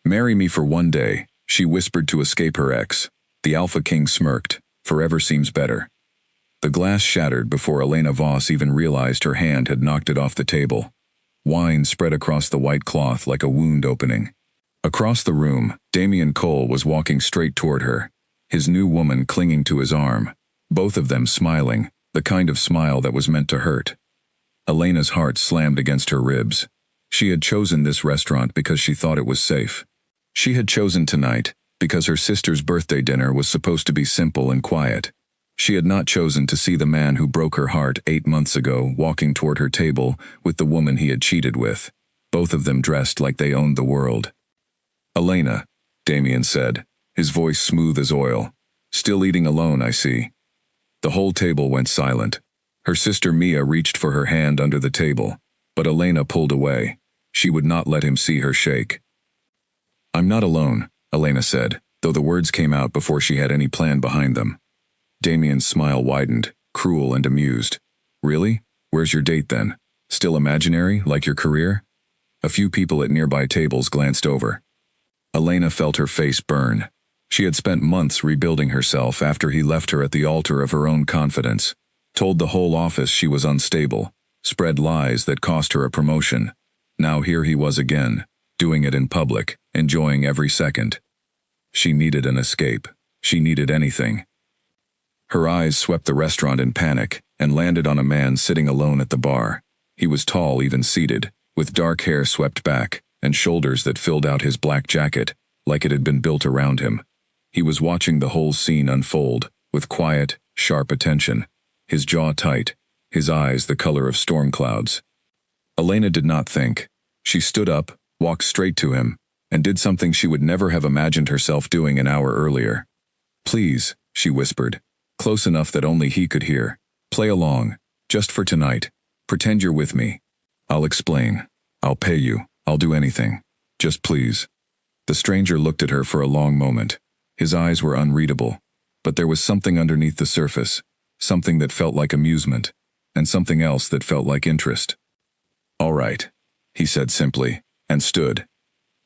"Marry me for one day," she whispered to escape her ex. The Alpha King smirked. "Forever seems better." The glass shattered before Elena Voss even realized her hand had knocked it off the table. Wine spread across the white cloth like a wound opening. Across the room, Damien Cole was walking straight toward her, his new woman clinging to his arm, both of them smiling, the kind of smile that was meant to hurt. Elena's heart slammed against her ribs. She had chosen this restaurant because she thought it was safe. She had chosen tonight because her sister's birthday dinner was supposed to be simple and quiet. She had not chosen to see the man who broke her heart 8 months ago walking toward her table with the woman he had cheated with, both of them dressed like they owned the world. "Elena," Damien said, his voice smooth as oil. "Still eating alone, I see." The whole table went silent. Her sister Mia reached for her hand under the table, but Elena pulled away. She would not let him see her shake. "I'm not alone," Elena said, though the words came out before she had any plan behind them. Damien's smile widened, cruel and amused. "Really? Where's your date then? Still imaginary, like your career?" A few people at nearby tables glanced over. Elena felt her face burn. She had spent months rebuilding herself after he left her at the altar of her own confidence, told the whole office she was unstable, spread lies that cost her a promotion. Now here he was again, doing it in public, enjoying every second. She needed an escape. She needed anything. Her eyes swept the restaurant in panic and landed on a man sitting alone at the bar. He was tall, even seated, with dark hair swept back and shoulders that filled out his black jacket like it had been built around him. He was watching the whole scene unfold with quiet, sharp attention, his jaw tight, his eyes the color of storm clouds. Elena did not think. She stood up, walked straight to him, and did something she would never have imagined herself doing an hour earlier. "Please," she whispered, close enough that only he could hear. "Play along, just for tonight. Pretend you're with me. I'll explain. I'll pay you. I'll do anything. Just please." The stranger looked at her for a long moment. His eyes were unreadable, but there was something underneath the surface, something that felt like amusement, and something else that felt like interest. "All right," he said simply, and stood.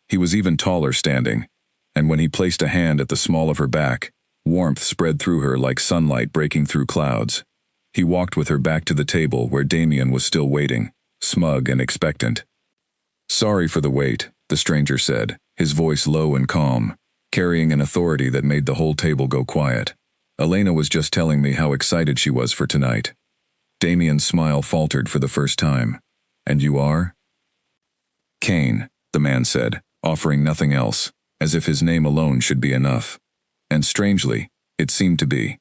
He was even taller standing, and when he placed a hand at the small of her back, warmth spread through her like sunlight breaking through clouds. He walked with her back to the table where Damien was still waiting, smug and expectant. "Sorry for the wait," the stranger said, his voice low and calm, carrying an authority that made the whole table go quiet. "Elena was just telling me how excited she was for tonight." Damien's smile faltered for the first time. "And you are?" "Kane," the man said, offering nothing else, as if his name alone should be enough. And strangely, it seemed to be.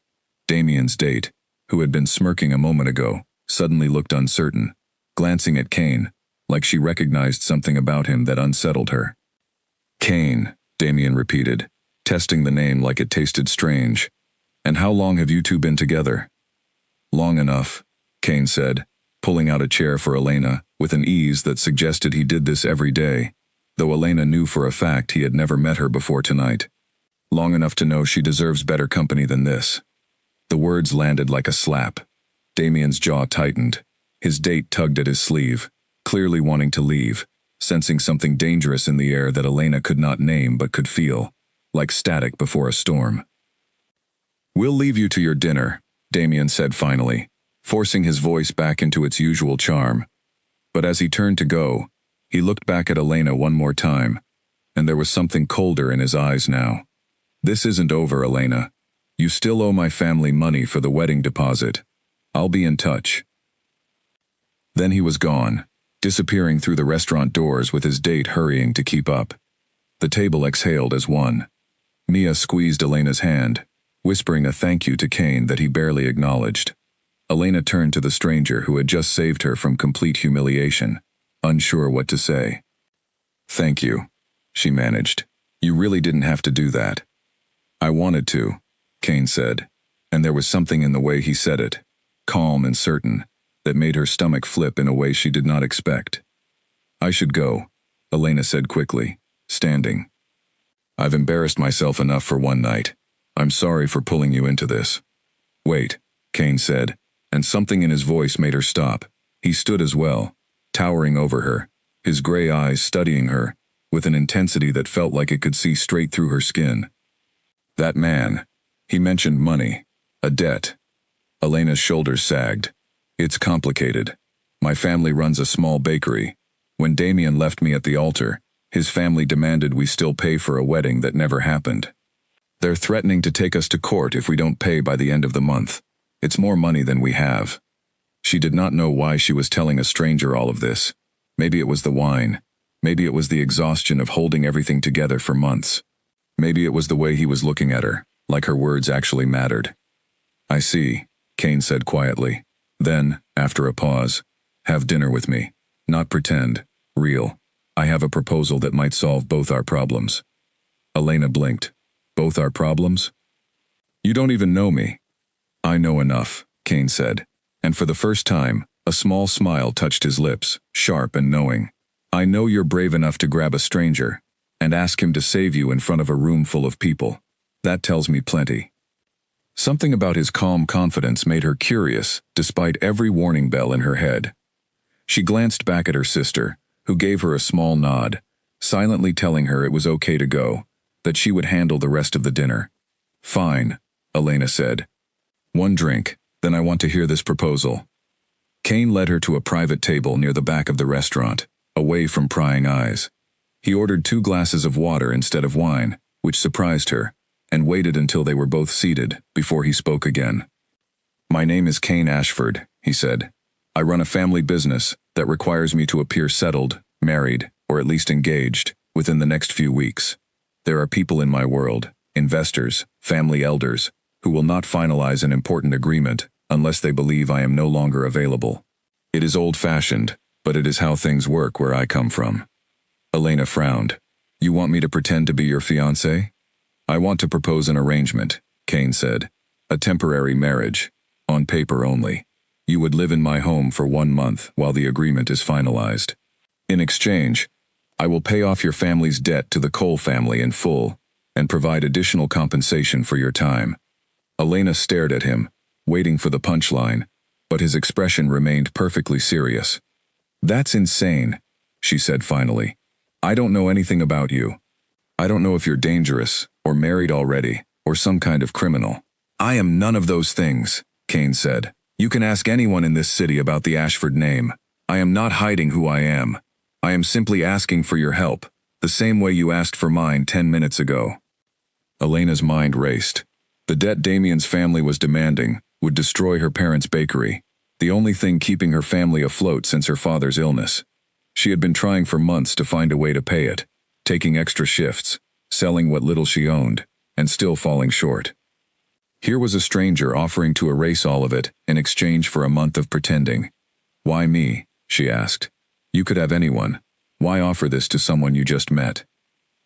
Damien's date, who had been smirking a moment ago, suddenly looked uncertain, glancing at Kane, like she recognized something about him that unsettled her. "Kane," Damien repeated, testing the name like it tasted strange. "And how long have you two been together?" "Long enough," Kane said, pulling out a chair for Elena, with an ease that suggested he did this every day, though Elena knew for a fact he had never met her before tonight. "Long enough to know she deserves better company than this." The words landed like a slap. Damien's jaw tightened. His date tugged at his sleeve, clearly wanting to leave, sensing something dangerous in the air that Elena could not name but could feel, like static before a storm. "We'll leave you to your dinner," Damien said finally, forcing his voice back into its usual charm. But as he turned to go, he looked back at Elena one more time, and there was something colder in his eyes now. "This isn't over, Elena. You still owe my family money for the wedding deposit. I'll be in touch." Then he was gone, disappearing through the restaurant doors with his date hurrying to keep up. The table exhaled as one. Mia squeezed Elena's hand, whispering a thank you to Kane that he barely acknowledged. Elena turned to the stranger who had just saved her from complete humiliation, unsure what to say. "Thank you," she managed. "You really didn't have to do that." "I wanted to," Kane said, and there was something in the way he said it, calm and certain, that made her stomach flip in a way she did not expect. "I should go," Elena said quickly, standing. "I've embarrassed myself enough for one night. I'm sorry for pulling you into this." "Wait," Kane said, and something in his voice made her stop. He stood as well, towering over her, his gray eyes studying her, with an intensity that felt like it could see straight through her skin. That man. He mentioned money. A debt. Elena's shoulders sagged. It's complicated. My family runs a small bakery. When Damien left me at the altar, his family demanded we still pay for a wedding that never happened. They're threatening to take us to court if we don't pay by the end of the month. It's more money than we have. She did not know why she was telling a stranger all of this. Maybe it was the wine. Maybe it was the exhaustion of holding everything together for months. Maybe it was the way he was looking at her, like her words actually mattered. I see, Kane said quietly. Then, after a pause, have dinner with me. Not pretend. Real. I have a proposal that might solve both our problems. Elena blinked. Both our problems? You don't even know me. I know enough, Kane said. And for the first time, a small smile touched his lips, sharp and knowing. I know you're brave enough to grab a stranger and ask him to save you in front of a room full of people. That tells me plenty. Something about his calm confidence made her curious, despite every warning bell in her head. She glanced back at her sister, who gave her a small nod, silently telling her it was okay to go, that she would handle the rest of the dinner. Fine, Elena said. One drink, then I want to hear this proposal. Kane led her to a private table near the back of the restaurant, away from prying eyes. He ordered 2 glasses of water instead of wine, which surprised her, and waited until they were both seated before he spoke again. My name is Kane Ashford, he said. I run a family business that requires me to appear settled, married, or at least engaged, within the next few weeks. There are people in my world, investors, family elders, who will not finalize an important agreement unless they believe I am no longer available. It is old-fashioned, but it is how things work where I come from. Elena frowned. You want me to pretend to be your fiancé? I want to propose an arrangement, Kane said. A temporary marriage, on paper only. You would live in my home for 1 month while the agreement is finalized. In exchange, I will pay off your family's debt to the Cole family in full and provide additional compensation for your time. Elena stared at him, waiting for the punchline, but his expression remained perfectly serious. That's insane, she said finally. I don't know anything about you. I don't know if you're dangerous, or married already, or some kind of criminal. I am none of those things, Kane said. You can ask anyone in this city about the Ashford name. I am not hiding who I am. I am simply asking for your help, the same way you asked for mine 10 minutes ago. Elena's mind raced. The debt Damien's family was demanding would destroy her parents' bakery, the only thing keeping her family afloat since her father's illness. She had been trying for months to find a way to pay it, taking extra shifts, selling what little she owned, and still falling short. Here was a stranger offering to erase all of it in exchange for a month of pretending. Why me? She asked. You could have anyone. Why offer this to someone you just met?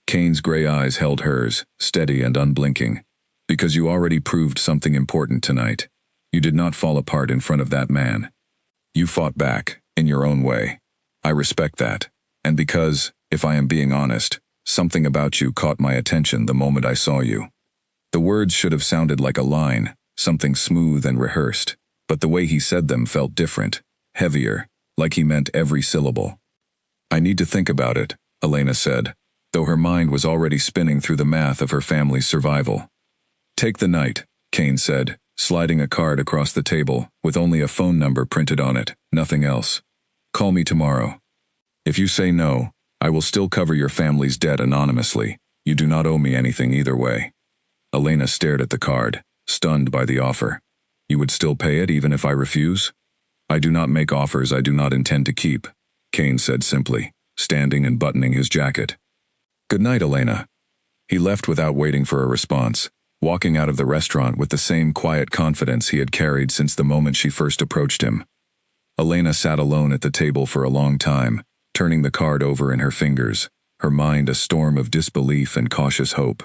Kane's gray eyes held hers, steady and unblinking. Because you already proved something important tonight. You did not fall apart in front of that man. You fought back, in your own way. I respect that. And because, if I am being honest, something about you caught my attention the moment I saw you. The words should have sounded like a line, something smooth and rehearsed, but the way he said them felt different, heavier, like he meant every syllable. I need to think about it, Elena said, though her mind was already spinning through the math of her family's survival. Take the night, Kane said, sliding a card across the table with only a phone number printed on it, nothing else. Call me tomorrow. If you say no, I will still cover your family's debt anonymously. You do not owe me anything either way. Elena stared at the card, stunned by the offer. You would still pay it even if I refuse? I do not make offers I do not intend to keep, Kane said simply, standing and buttoning his jacket. Good night, Elena. He left without waiting for a response, walking out of the restaurant with the same quiet confidence he had carried since the moment she first approached him. Elena sat alone at the table for a long time, turning the card over in her fingers, her mind a storm of disbelief and cautious hope.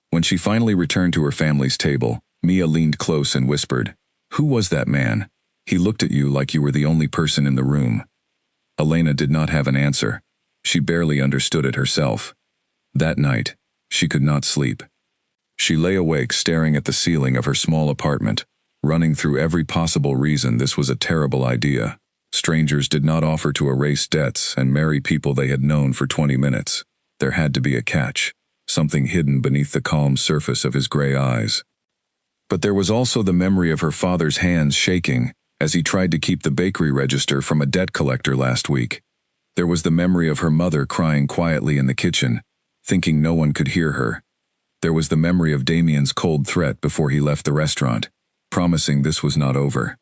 When she finally returned to her family's table, Mia leaned close and whispered, "Who was that man? He looked at you like you were the only person in the room." Elena did not have an answer. She barely understood it herself. That night, she could not sleep. She lay awake staring at the ceiling of her small apartment, running through every possible reason this was a terrible idea. Strangers did not offer to erase debts and marry people they had known for 20 minutes. There had to be a catch, something hidden beneath the calm surface of his gray eyes. But there was also the memory of her father's hands shaking as he tried to keep the bakery register from a debt collector last week. There was the memory of her mother crying quietly in the kitchen, thinking no one could hear her. There was the memory of Damien's cold threat before he left the restaurant, promising this was not over.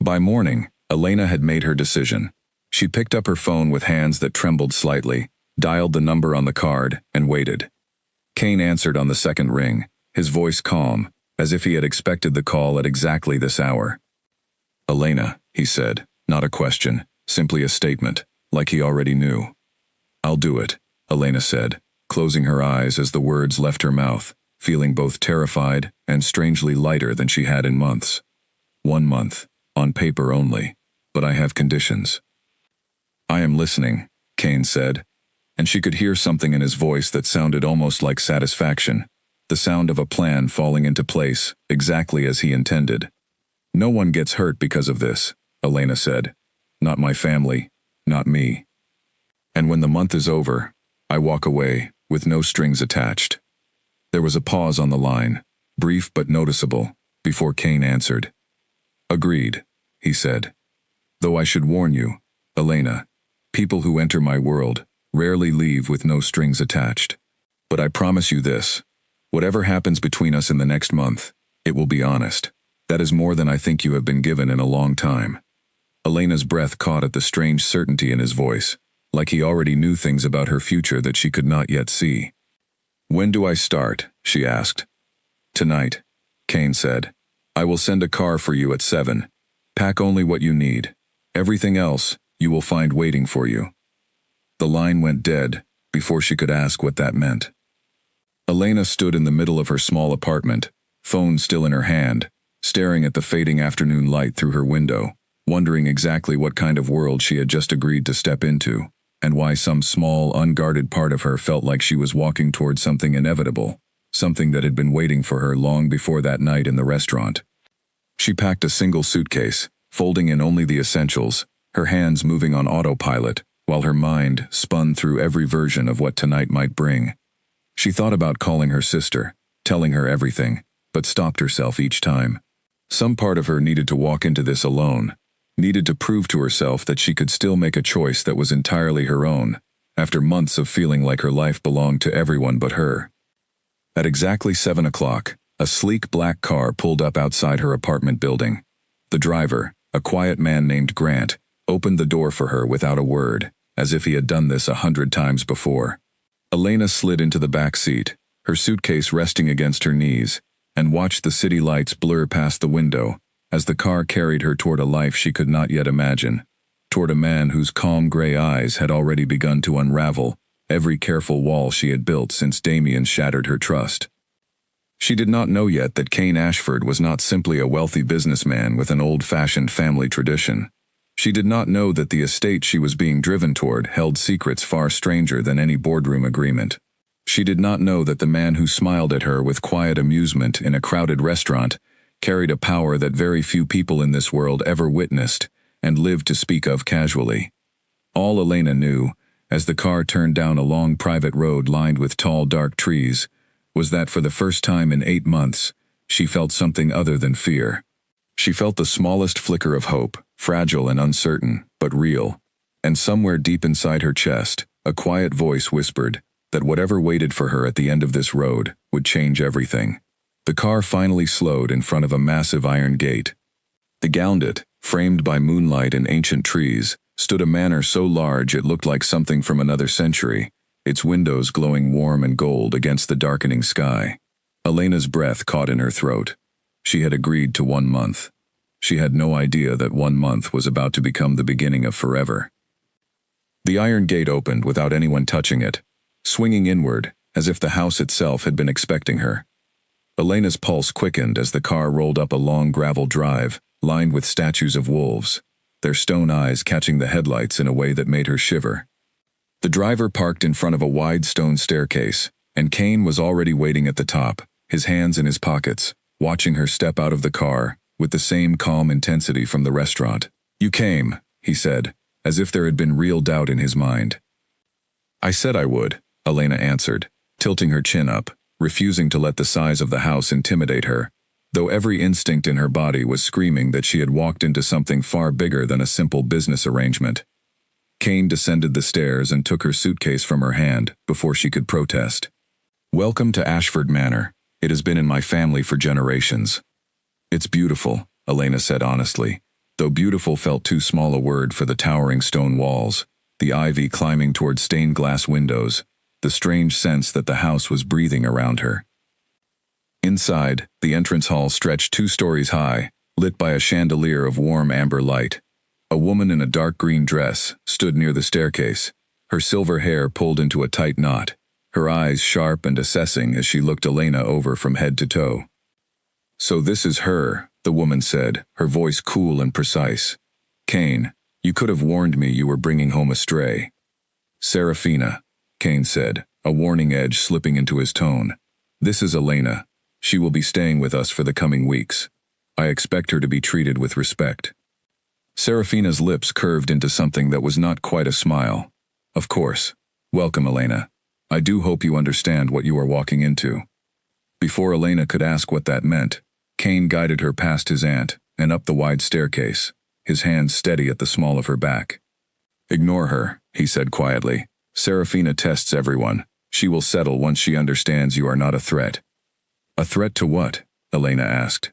By morning, Elena had made her decision. She picked up her phone with hands that trembled slightly, dialed the number on the card, and waited. Kane answered on the second ring, his voice calm, as if he had expected the call at exactly this hour. "Elena," he said, not a question, simply a statement, like he already knew. "I'll do it," Elena said, closing her eyes as the words left her mouth, feeling both terrified and strangely lighter than she had in months. 1 month, on paper only, but I have conditions. "I am listening," Kane said, and she could hear something in his voice that sounded almost like satisfaction, the sound of a plan falling into place, exactly as he intended. "No one gets hurt because of this," Elena said. "Not my family, not me. And when the month is over, I walk away, with no strings attached." There was a pause on the line, brief but noticeable, before Kane answered. "Agreed," he said. "Though I should warn you, Elena, people who enter my world rarely leave with no strings attached. But I promise you this, whatever happens between us in the next month, it will be honest. That is more than I think you have been given in a long time." Elena's breath caught at the strange certainty in his voice, like he already knew things about her future that she could not yet see. "When do I start?" she asked. "Tonight," Kane said. "I will send a car for you at 7. Pack only what you need. Everything else, you will find waiting for you." The line went dead before she could ask what that meant. Elena stood in the middle of her small apartment, phone still in her hand, staring at the fading afternoon light through her window, wondering exactly what kind of world she had just agreed to step into, and why some small, unguarded part of her felt like she was walking toward something inevitable, something that had been waiting for her long before that night in the restaurant. She packed a single suitcase, folding in only the essentials, her hands moving on autopilot, while her mind spun through every version of what tonight might bring. She thought about calling her sister, telling her everything, but stopped herself each time. Some part of her needed to walk into this alone, needed to prove to herself that she could still make a choice that was entirely her own, after months of feeling like her life belonged to everyone but her. At exactly 7 o'clock, a sleek black car pulled up outside her apartment building. The driver, a quiet man named Grant, opened the door for her without a word, as if he had done this 100 times before. Elena slid into the back seat, her suitcase resting against her knees, and watched the city lights blur past the window as the car carried her toward a life she could not yet imagine, toward a man whose calm gray eyes had already begun to unravel every careful wall she had built since Damien shattered her trust. She did not know yet that Kane Ashford was not simply a wealthy businessman with an old-fashioned family tradition. She did not know that the estate she was being driven toward held secrets far stranger than any boardroom agreement. She did not know that the man who smiled at her with quiet amusement in a crowded restaurant carried a power that very few people in this world ever witnessed and lived to speak of casually. All Elena knew, as the car turned down a long private road lined with tall dark trees, was that for the first time in 8 months, she felt something other than fear. She felt the smallest flicker of hope, fragile and uncertain, but real. And somewhere deep inside her chest, a quiet voice whispered that whatever waited for her at the end of this road would change everything. The car finally slowed in front of a massive iron gate. Beyond it, framed by moonlight and ancient trees, stood a manor so large it looked like something from another century, its windows glowing warm and gold against the darkening sky. Elena's breath caught in her throat. She had agreed to 1 month. She had no idea that 1 month was about to become the beginning of forever. The iron gate opened without anyone touching it, swinging inward, as if the house itself had been expecting her. Elena's pulse quickened as the car rolled up a long gravel drive, lined with statues of wolves, their stone eyes catching the headlights in a way that made her shiver. The driver parked in front of a wide stone staircase, and Kane was already waiting at the top, his hands in his pockets, watching her step out of the car, with the same calm intensity from the restaurant. "You came," he said, as if there had been real doubt in his mind. I said I would, Elena answered, tilting her chin up, refusing to let the size of the house intimidate her, though every instinct in her body was screaming that she had walked into something far bigger than a simple business arrangement. Kane descended the stairs and took her suitcase from her hand before she could protest. Welcome to Ashford Manor. It has been in my family for generations. It's beautiful, Elena said honestly, though beautiful felt too small a word for the towering stone walls, the ivy climbing toward stained glass windows, the strange sense that the house was breathing around her. Inside, the entrance hall stretched 2 stories high, lit by a chandelier of warm amber light. A woman in a dark green dress stood near the staircase, her silver hair pulled into a tight knot, her eyes sharp and assessing as she looked Elena over from head to toe. So this is her, the woman said, her voice cool and precise. Kane, you could have warned me you were bringing home a stray. Serafina, Kane said, a warning edge slipping into his tone. This is Elena. She will be staying with us for the coming weeks. I expect her to be treated with respect. Serafina's lips curved into something that was not quite a smile. Of course. Welcome, Elena. I do hope you understand what you are walking into. Before Elena could ask what that meant, Kane guided her past his aunt and up the wide staircase, his hand steady at the small of her back. Ignore her, he said quietly. Serafina tests everyone. She will settle once she understands you are not a threat. A threat to what? Elena asked.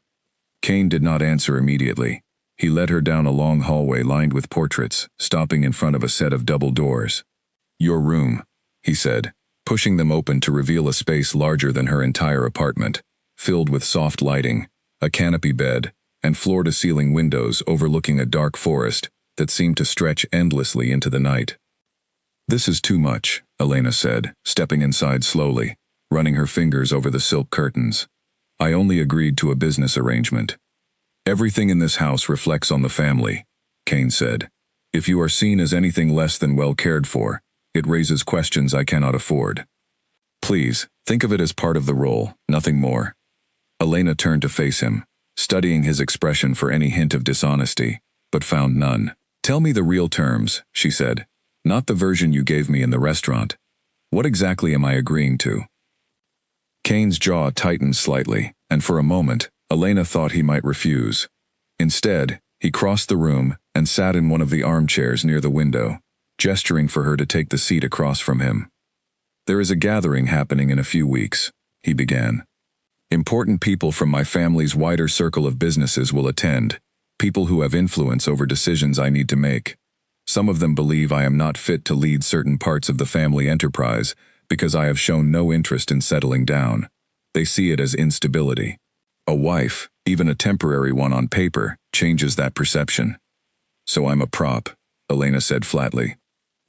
Kane did not answer immediately. He led her down a long hallway lined with portraits, stopping in front of a set of double doors. Your room, he said, pushing them open to reveal a space larger than her entire apartment, filled with soft lighting, a canopy bed, and floor-to-ceiling windows overlooking a dark forest that seemed to stretch endlessly into the night. This is too much, Elena said, stepping inside slowly, running her fingers over the silk curtains. I only agreed to a business arrangement. Everything in this house reflects on the family, Kane said. If you are seen as anything less than well cared for, it raises questions I cannot afford. Please, think of it as part of the role, nothing more. Elena turned to face him, studying his expression for any hint of dishonesty, but found none. Tell me the real terms, she said, not the version you gave me in the restaurant. What exactly am I agreeing to? Kane's jaw tightened slightly, and for a moment, Elena thought he might refuse. Instead, he crossed the room and sat in one of the armchairs near the window, gesturing for her to take the seat across from him. There is a gathering happening in a few weeks, he began. Important people from my family's wider circle of businesses will attend, people who have influence over decisions I need to make. Some of them believe I am not fit to lead certain parts of the family enterprise because I have shown no interest in settling down. They see it as instability. A wife, even a temporary one on paper, changes that perception. So I'm a prop, Elena said flatly.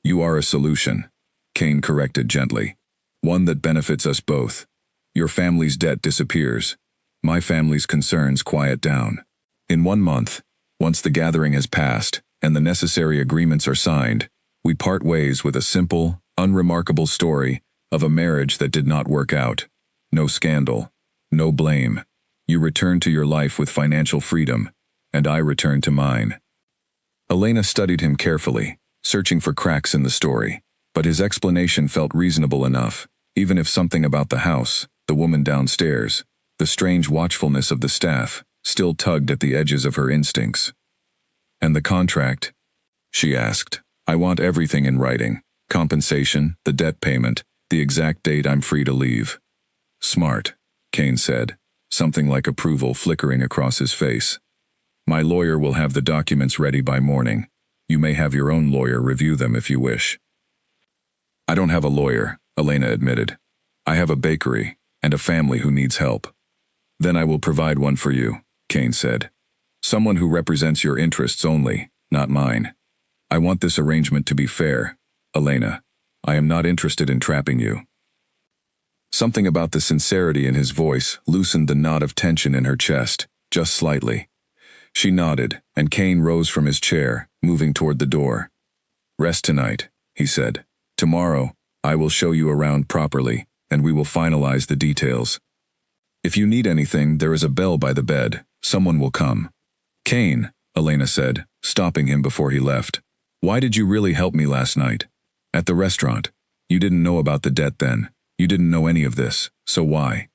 You are a solution, Kane corrected gently. One that benefits us both. Your family's debt disappears. My family's concerns quiet down. In 1 month, once the gathering has passed and the necessary agreements are signed, we part ways with a simple, unremarkable story of a marriage that did not work out. No scandal, no blame. You return to your life with financial freedom, and I return to mine. Elena studied him carefully, searching for cracks in the story, but his explanation felt reasonable enough, even if something about the house, the woman downstairs, the strange watchfulness of the staff, still tugged at the edges of her instincts. And the contract? She asked. I want everything in writing. Compensation, the debt payment, the exact date I'm free to leave. Smart, Kane said, something like approval flickering across his face. My lawyer will have the documents ready by morning. You may have your own lawyer review them if you wish. I don't have a lawyer, Elena admitted. I have a bakery and a family who needs help. Then I will provide one for you, Kane said. Someone who represents your interests only, not mine. I want this arrangement to be fair, Elena. I am not interested in trapping you. Something about the sincerity in his voice loosened the knot of tension in her chest, just slightly. She nodded, and Kane rose from his chair, moving toward the door. Rest tonight, he said. Tomorrow, I will show you around properly, and we will finalize the details. If you need anything, there is a bell by the bed. Someone will come. Kane, Elena said, stopping him before he left. Why did you really help me last night? At the restaurant. You didn't know about the debt then. You didn't know any of this, so why?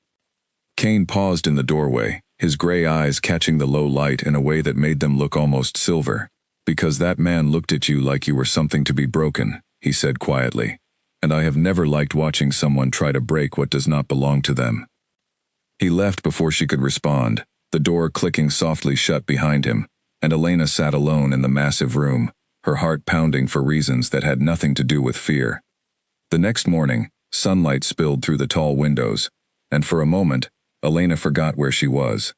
Kane paused in the doorway, his gray eyes catching the low light in a way that made them look almost silver. Because that man looked at you like you were something to be broken, he said quietly. And I have never liked watching someone try to break what does not belong to them. He left before she could respond, the door clicking softly shut behind him, and Elena sat alone in the massive room, her heart pounding for reasons that had nothing to do with fear. The next morning, sunlight spilled through the tall windows, and for a moment, Elena forgot where she was.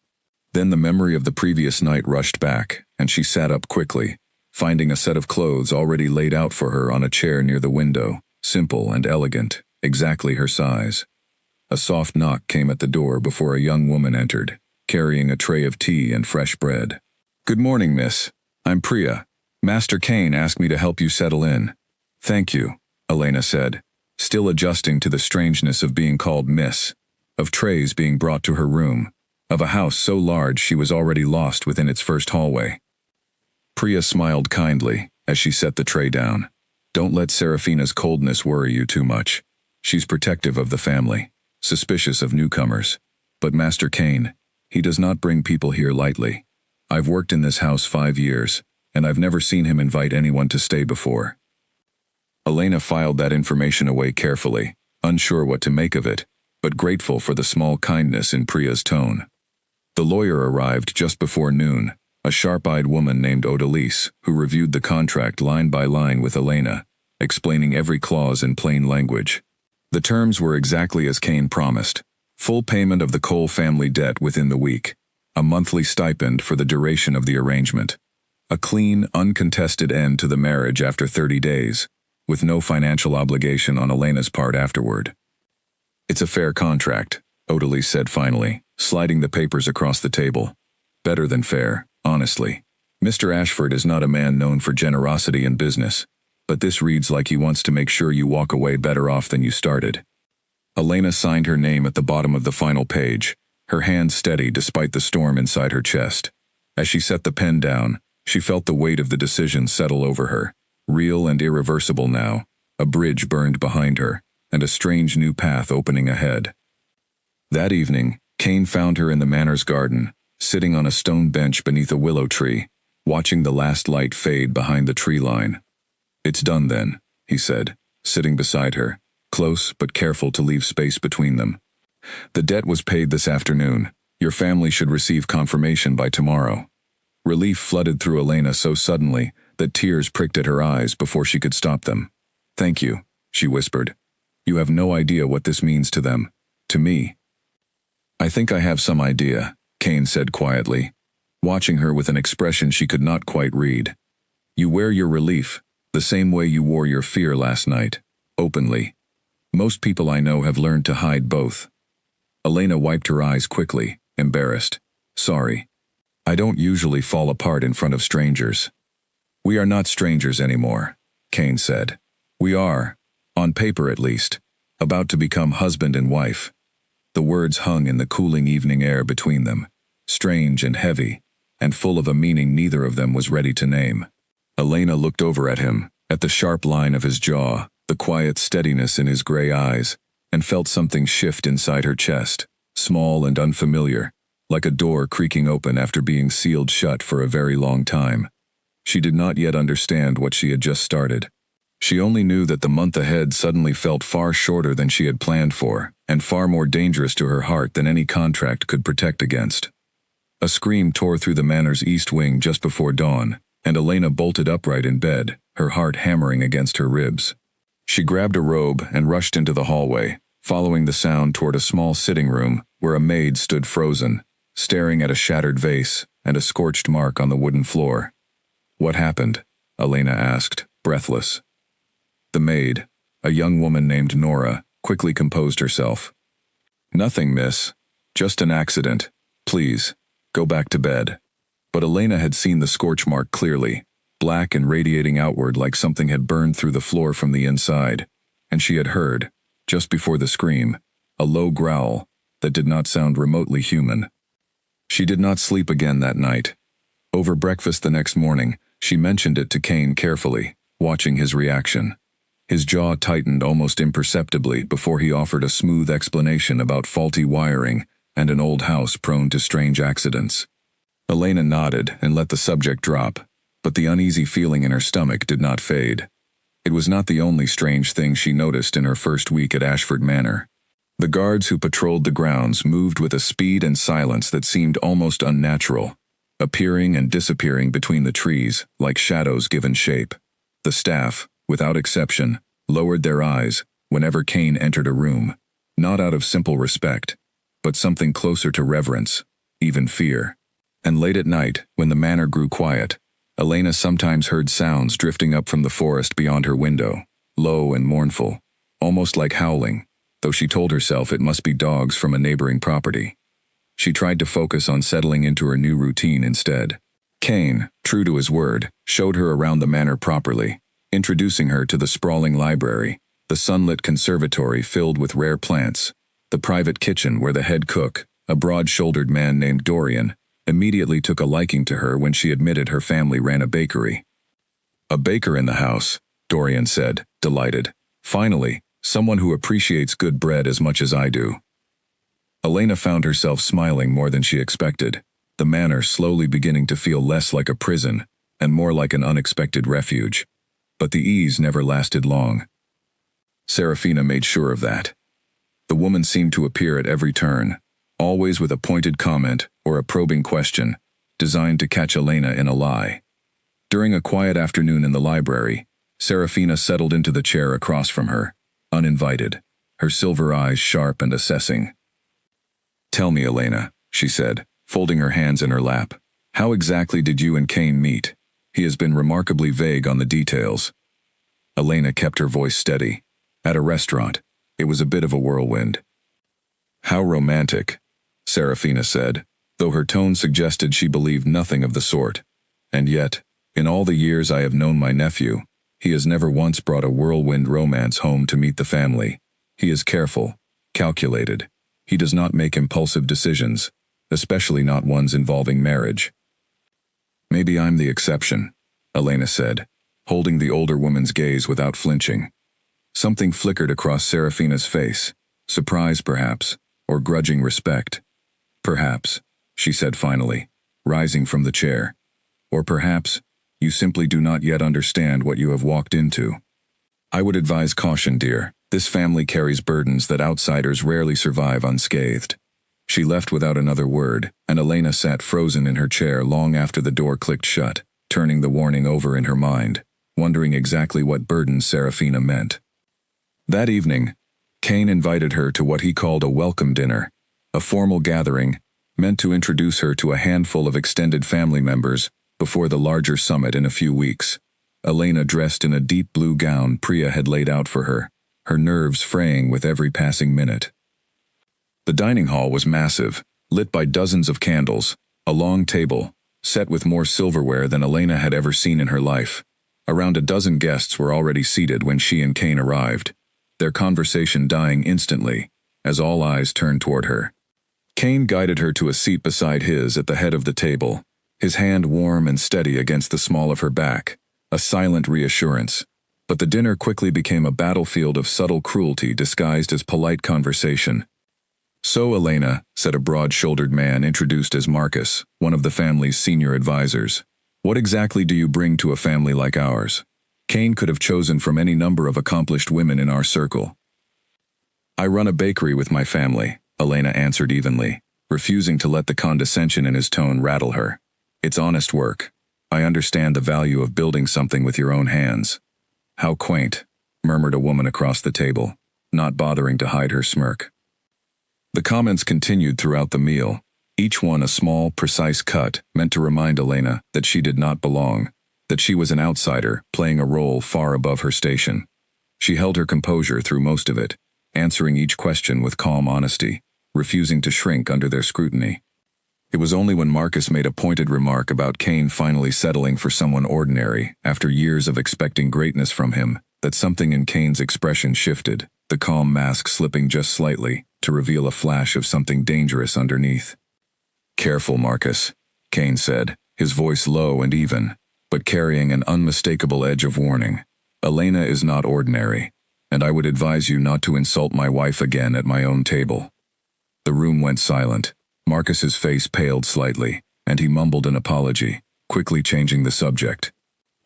Then the memory of the previous night rushed back, and she sat up quickly, finding a set of clothes already laid out for her on a chair near the window, simple and elegant, exactly her size. A soft knock came at the door before a young woman entered, carrying a tray of tea and fresh bread. Good morning, miss. I'm Priya. Master Kane asked me to help you settle in. Thank you, Elena said, still adjusting to the strangeness of being called miss, of trays being brought to her room, of a house so large she was already lost within its first hallway. Priya smiled kindly as she set the tray down. Don't let Serafina's coldness worry you too much. She's protective of the family, suspicious of newcomers. But Master Kane, he does not bring people here lightly. I've worked in this house 5 years, and I've never seen him invite anyone to stay before. Elena filed that information away carefully, unsure what to make of it, but grateful for the small kindness in Priya's tone. The lawyer arrived just before noon, a sharp-eyed woman named Odalise, who reviewed the contract line by line with Elena, explaining every clause in plain language. The terms were exactly as Kane promised: full payment of the Cole family debt within the week, a monthly stipend for the duration of the arrangement, a clean, uncontested end to the marriage after 30 days, with no financial obligation on Elena's part afterward. It's a fair contract, Odalise said finally, sliding the papers across the table. Better than fair, honestly. Mr. Ashford is not a man known for generosity in business, but this reads like he wants to make sure you walk away better off than you started. Elena signed her name at the bottom of the final page, her hand steady despite the storm inside her chest. As she set the pen down, she felt the weight of the decision settle over her, real and irreversible now, a bridge burned behind her, and a strange new path opening ahead. That evening, Kane found her in the manor's garden, sitting on a stone bench beneath a willow tree, watching the last light fade behind the tree line. It's done then, he said, sitting beside her, close but careful to leave space between them. The debt was paid this afternoon. Your family should receive confirmation by tomorrow. Relief flooded through Elena so suddenly that tears pricked at her eyes before she could stop them. Thank you, she whispered. You have no idea what this means to them, to me. I think I have some idea, Kane said quietly, watching her with an expression she could not quite read. You wear your relief, the same way you wore your fear last night, openly. Most people I know have learned to hide both. Elena wiped her eyes quickly, embarrassed. Sorry. I don't usually fall apart in front of strangers. We are not strangers anymore, Kane said. We are, on paper at least, about to become husband and wife. The words hung in the cooling evening air between them, strange and heavy, and full of a meaning neither of them was ready to name. Elena looked over at him, at the sharp line of his jaw, the quiet steadiness in his gray eyes, and felt something shift inside her chest, small and unfamiliar, like a door creaking open after being sealed shut for a very long time. She did not yet understand what she had just started. She only knew that the month ahead suddenly felt far shorter than she had planned for, and far more dangerous to her heart than any contract could protect against. A scream tore through the manor's east wing just before dawn, and Elena bolted upright in bed, her heart hammering against her ribs. She grabbed a robe and rushed into the hallway, following the sound toward a small sitting room where a maid stood frozen, staring at a shattered vase and a scorched mark on the wooden floor. What happened? Elena asked, breathless. The maid, a young woman named Nora, quickly composed herself. Nothing, miss. Just an accident. Please, go back to bed. But Elena had seen the scorch mark clearly, black and radiating outward like something had burned through the floor from the inside, and she had heard, just before the scream, a low growl that did not sound remotely human. She did not sleep again that night. Over breakfast the next morning, she mentioned it to Kane carefully, watching his reaction. His jaw tightened almost imperceptibly before he offered a smooth explanation about faulty wiring and an old house prone to strange accidents. Elena nodded and let the subject drop, but the uneasy feeling in her stomach did not fade. It was not the only strange thing she noticed in her first week at Ashford Manor. The guards who patrolled the grounds moved with a speed and silence that seemed almost unnatural, appearing and disappearing between the trees like shadows given shape. The staff, without exception, lowered their eyes whenever Kane entered a room, not out of simple respect, but something closer to reverence, even fear. And late at night, when the manor grew quiet, Elena sometimes heard sounds drifting up from the forest beyond her window, low and mournful, almost like howling, though she told herself it must be dogs from a neighboring property. She tried to focus on settling into her new routine instead. Kane, true to his word, showed her around the manor properly, introducing her to the sprawling library, the sunlit conservatory filled with rare plants, the private kitchen where the head cook, a broad-shouldered man named Dorian, immediately took a liking to her when she admitted her family ran a bakery. "A baker in the house," Dorian said, delighted. "Finally, someone who appreciates good bread as much as I do." Elena found herself smiling more than she expected, the manor slowly beginning to feel less like a prison and more like an unexpected refuge. But the ease never lasted long. Serafina made sure of that. The woman seemed to appear at every turn, always with a pointed comment or a probing question, designed to catch Elena in a lie. During a quiet afternoon in the library, Serafina settled into the chair across from her, uninvited, her silver eyes sharp and assessing. "Tell me, Elena," she said, folding her hands in her lap. "How exactly did you and Kane meet? He has been remarkably vague on the details." Elena kept her voice steady. "At a restaurant. It was a bit of a whirlwind." "How romantic," Serafina said, though her tone suggested she believed nothing of the sort. "And yet, in all the years I have known my nephew, he has never once brought a whirlwind romance home to meet the family. He is careful, calculated. He does not make impulsive decisions, especially not ones involving marriage." "Maybe I'm the exception," Elena said, holding the older woman's gaze without flinching. Something flickered across Serafina's face, surprise perhaps, or grudging respect. "Perhaps," she said finally, rising from the chair. "Or perhaps, you simply do not yet understand what you have walked into. I would advise caution, dear. This family carries burdens that outsiders rarely survive unscathed." She left without another word, and Elena sat frozen in her chair long after the door clicked shut, turning the warning over in her mind, wondering exactly what burdens Serafina meant. That evening, Kane invited her to what he called a welcome dinner, a formal gathering meant to introduce her to a handful of extended family members before the larger summit in a few weeks. Elena dressed in a deep blue gown Priya had laid out for her, her nerves fraying with every passing minute. The dining hall was massive, lit by dozens of candles, a long table, set with more silverware than Elena had ever seen in her life. Around a dozen guests were already seated when she and Kane arrived, their conversation dying instantly, as all eyes turned toward her. Kane guided her to a seat beside his at the head of the table, his hand warm and steady against the small of her back, a silent reassurance. But the dinner quickly became a battlefield of subtle cruelty disguised as polite conversation. "So, Elena," said a broad-shouldered man introduced as Marcus, one of the family's senior advisors, "what exactly do you bring to a family like ours?" Kane could have chosen from any number of accomplished women in our circle. "I run a bakery with my family," Elena answered evenly, refusing to let the condescension in his tone rattle her. "It's honest work. I understand the value of building something with your own hands." "How quaint," murmured a woman across the table, not bothering to hide her smirk. The comments continued throughout the meal, each one a small, precise cut meant to remind Elena that she did not belong, that she was an outsider playing a role far above her station. She held her composure through most of it, answering each question with calm honesty, refusing to shrink under their scrutiny. It was only when Marcus made a pointed remark about Kane finally settling for someone ordinary after years of expecting greatness from him that something in Kane's expression shifted, the calm mask slipping just slightly to reveal a flash of something dangerous underneath. "Careful, Marcus," Kane said, his voice low and even, but carrying an unmistakable edge of warning. Elena is not ordinary, and I would advise you not to insult my wife again at my own table. The room went silent. Marcus's face paled slightly, and he mumbled an apology, quickly changing the subject.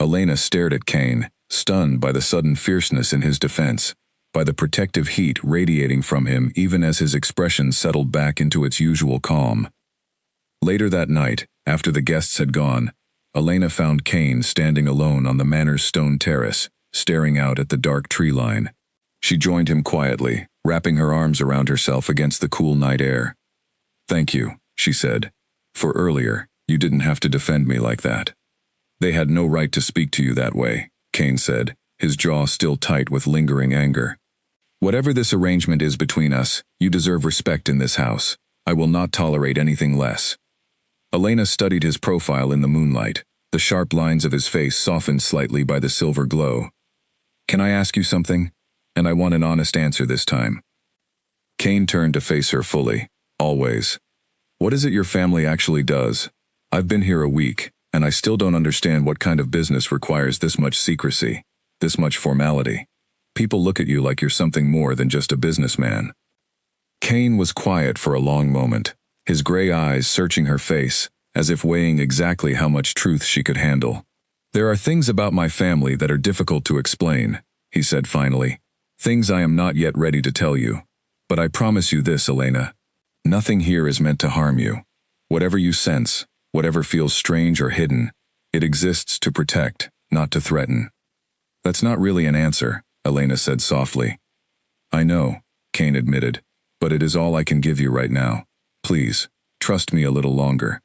Elena stared at Kane, stunned by the sudden fierceness in his defense, by the protective heat radiating from him even as his expression settled back into its usual calm. Later that night, after the guests had gone, Elena found Kane standing alone on the manor's stone terrace, staring out at the dark tree line. She joined him quietly, wrapping her arms around herself against the cool night air. "Thank you," she said. "For earlier, you didn't have to defend me like that." "They had no right to speak to you that way," Kane said, his jaw still tight with lingering anger. "Whatever this arrangement is between us, you deserve respect in this house. I will not tolerate anything less." Elena studied his profile in the moonlight, the sharp lines of his face softened slightly by the silver glow. "Can I ask you something? And I want an honest answer this time." Kane turned to face her fully. "Always. What is it your family actually does? I've been here a week, and I still don't understand what kind of business requires this much secrecy, this much formality. People look at you like you're something more than just a businessman." Kane was quiet for a long moment, his gray eyes searching her face, as if weighing exactly how much truth she could handle. "There are things about my family that are difficult to explain," he said finally. "Things I am not yet ready to tell you. But I promise you this, Elena. Nothing here is meant to harm you. Whatever you sense, whatever feels strange or hidden, it exists to protect, not to threaten." "That's not really an answer," Elena said softly. "I know," Kane admitted, "but it is all I can give you right now. Please, trust me a little longer."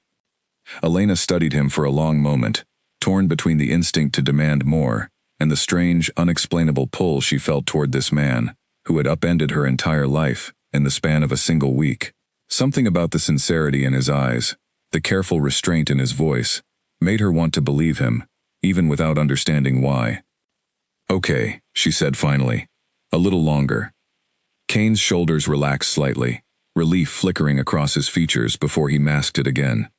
Elena studied him for a long moment, torn between the instinct to demand more and the strange, unexplainable pull she felt toward this man, who had upended her entire life in the span of a single week. Something about the sincerity in his eyes, the careful restraint in his voice, made her want to believe him, even without understanding why. "Okay," she said finally. "A little longer." Kane's shoulders relaxed slightly, relief flickering across his features before he masked it again.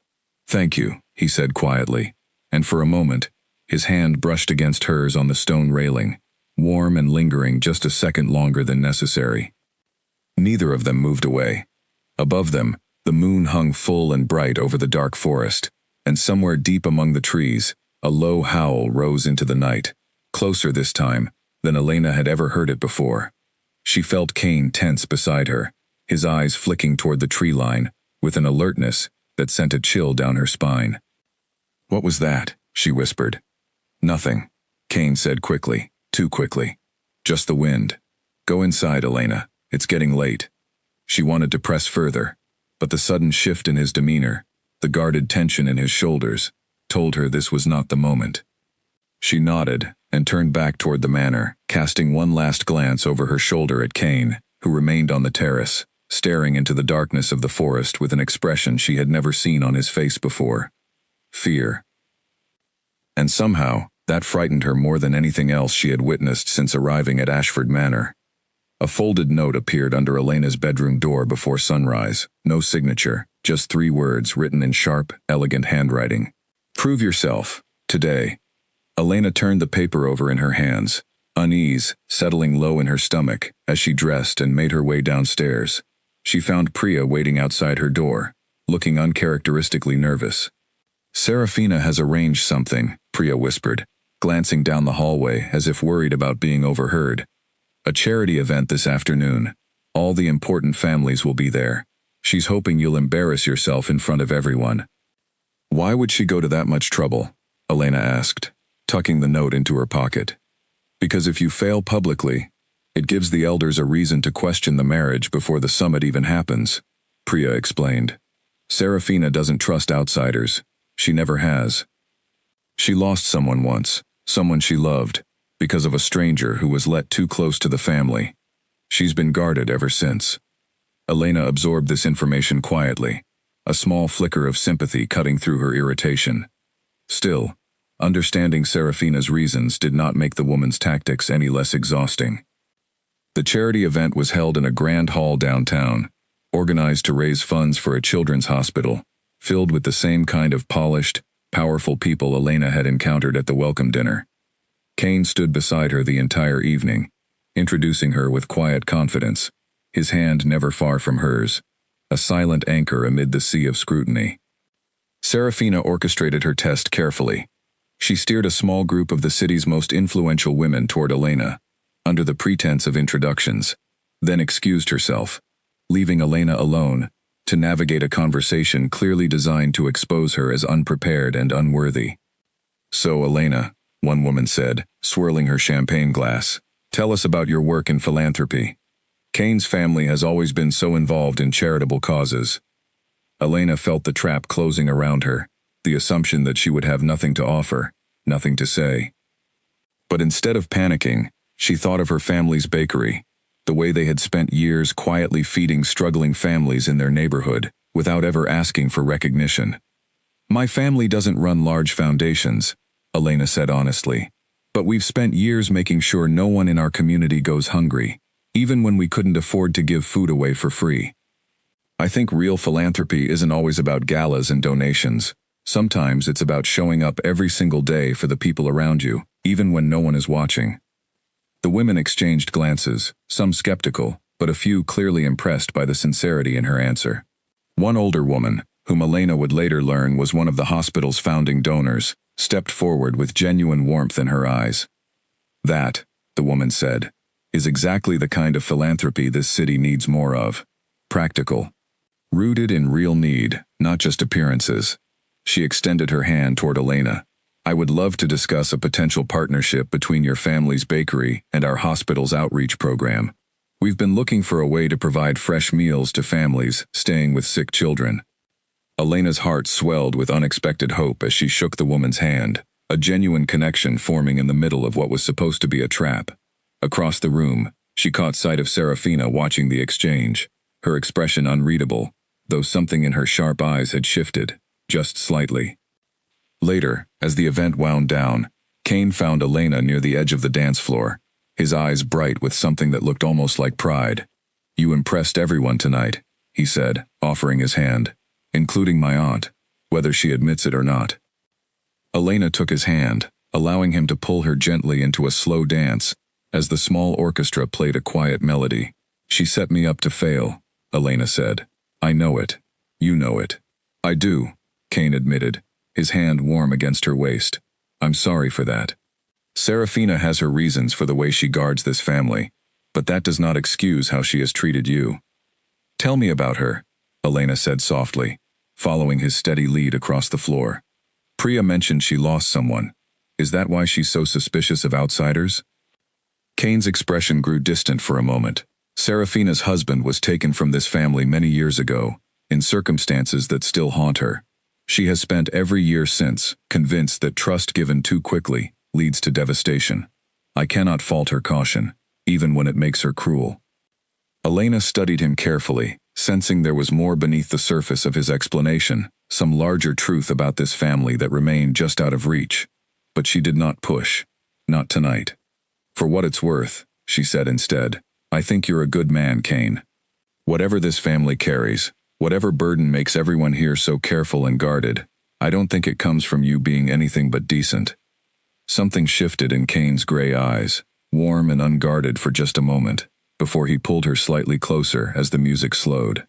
"Thank you," he said quietly, and for a moment, his hand brushed against hers on the stone railing, warm and lingering just a second longer than necessary. Neither of them moved away. Above them, the moon hung full and bright over the dark forest, and somewhere deep among the trees, a low howl rose into the night, closer this time than Elena had ever heard it before. She felt Kane tense beside her, his eyes flicking toward the tree line, with an alertness that sent a chill down her spine. "What was that?" she whispered. "Nothing," Kane said quickly, too quickly. "Just the wind. Go inside, Elena. It's getting late." She wanted to press further, but the sudden shift in his demeanor, the guarded tension in his shoulders, told her this was not the moment. She nodded and turned back toward the manor, casting one last glance over her shoulder at Kane, who remained on the terrace, staring into the darkness of the forest with an expression she had never seen on his face before. Fear. And somehow, that frightened her more than anything else she had witnessed since arriving at Ashford Manor. A folded note appeared under Elena's bedroom door before sunrise, no signature, just 3 words written in sharp, elegant handwriting. "Prove yourself, today." Elena turned the paper over in her hands, unease settling low in her stomach as she dressed and made her way downstairs. She found Priya waiting outside her door, looking uncharacteristically nervous. "Serafina has arranged something," Priya whispered, glancing down the hallway as if worried about being overheard. "A charity event this afternoon. All the important families will be there. She's hoping you'll embarrass yourself in front of everyone." "Why would she go to that much trouble?" Elena asked, tucking the note into her pocket. "Because if you fail publicly, it gives the elders a reason to question the marriage before the summit even happens," Priya explained. "Serafina doesn't trust outsiders. She never has. She lost someone once, someone she loved, because of a stranger who was let too close to the family. She's been guarded ever since." Elena absorbed this information quietly, a small flicker of sympathy cutting through her irritation. Still, understanding Serafina's reasons did not make the woman's tactics any less exhausting. The charity event was held in a grand hall downtown, organized to raise funds for a children's hospital, filled with the same kind of polished, powerful people Elena had encountered at the welcome dinner. Kane stood beside her the entire evening, introducing her with quiet confidence, his hand never far from hers, a silent anchor amid the sea of scrutiny. Serafina orchestrated her test carefully. She steered a small group of the city's most influential women toward Elena, under the pretense of introductions, then excused herself, leaving Elena alone to navigate a conversation clearly designed to expose her as unprepared and unworthy. "So, Elena," one woman said, swirling her champagne glass, "tell us about your work in philanthropy. Kane's family has always been so involved in charitable causes." Elena felt the trap closing around her, the assumption that she would have nothing to offer, nothing to say. But instead of panicking, she thought of her family's bakery, the way they had spent years quietly feeding struggling families in their neighborhood, without ever asking for recognition. "My family doesn't run large foundations," Elena said honestly, "but we've spent years making sure no one in our community goes hungry, even when we couldn't afford to give food away for free. I think real philanthropy isn't always about galas and donations. Sometimes it's about showing up every single day for the people around you, even when no one is watching." The women exchanged glances, some skeptical, but a few clearly impressed by the sincerity in her answer. One older woman, whom Elena would later learn was one of the hospital's founding donors, stepped forward with genuine warmth in her eyes. "That," the woman said, "is exactly the kind of philanthropy this city needs more of. Practical. Rooted in real need, not just appearances." She extended her hand toward Elena. "I would love to discuss a potential partnership between your family's bakery and our hospital's outreach program. We've been looking for a way to provide fresh meals to families staying with sick children." Elena's heart swelled with unexpected hope as she shook the woman's hand, a genuine connection forming in the middle of what was supposed to be a trap. Across the room, she caught sight of Serafina watching the exchange, her expression unreadable, though something in her sharp eyes had shifted, just slightly. Later, as the event wound down, Kane found Elena near the edge of the dance floor, his eyes bright with something that looked almost like pride. "You impressed everyone tonight," he said, offering his hand, "including my aunt, whether she admits it or not." Elena took his hand, allowing him to pull her gently into a slow dance, as the small orchestra played a quiet melody. "She set me up to fail," Elena said. "I know it. You know it." "I do," Kane admitted, his hand warm against her waist. "I'm sorry for that. Serafina has her reasons for the way she guards this family, but that does not excuse how she has treated you." "Tell me about her," Elena said softly, following his steady lead across the floor. "Priya mentioned she lost someone. Is that why she's so suspicious of outsiders?" Kane's expression grew distant for a moment. Serafina's husband was taken from this family many years ago, in circumstances that still haunt her. She has spent every year since, convinced that trust given too quickly leads to devastation. I cannot fault her caution, even when it makes her cruel. Elena studied him carefully, sensing there was more beneath the surface of his explanation, some larger truth about this family that remained just out of reach. But she did not push. Not tonight. "For what it's worth," she said instead, "I think you're a good man, Kane. Whatever this family carries, whatever burden makes everyone here so careful and guarded, I don't think it comes from you being anything but decent." Something shifted in Kane's gray eyes, warm and unguarded for just a moment, before he pulled her slightly closer as the music slowed.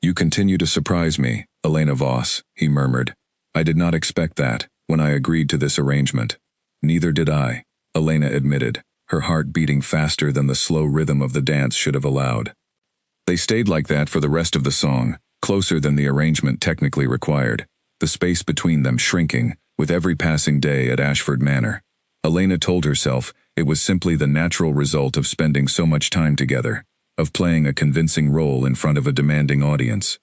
"You continue to surprise me, Elena Voss," he murmured. "I did not expect that when I agreed to this arrangement." "Neither did I," Elena admitted, her heart beating faster than the slow rhythm of the dance should have allowed. They stayed like that for the rest of the song, closer than the arrangement technically required, the space between them shrinking with every passing day at Ashford Manor. Elena told herself it was simply the natural result of spending so much time together, of playing a convincing role in front of a demanding audience.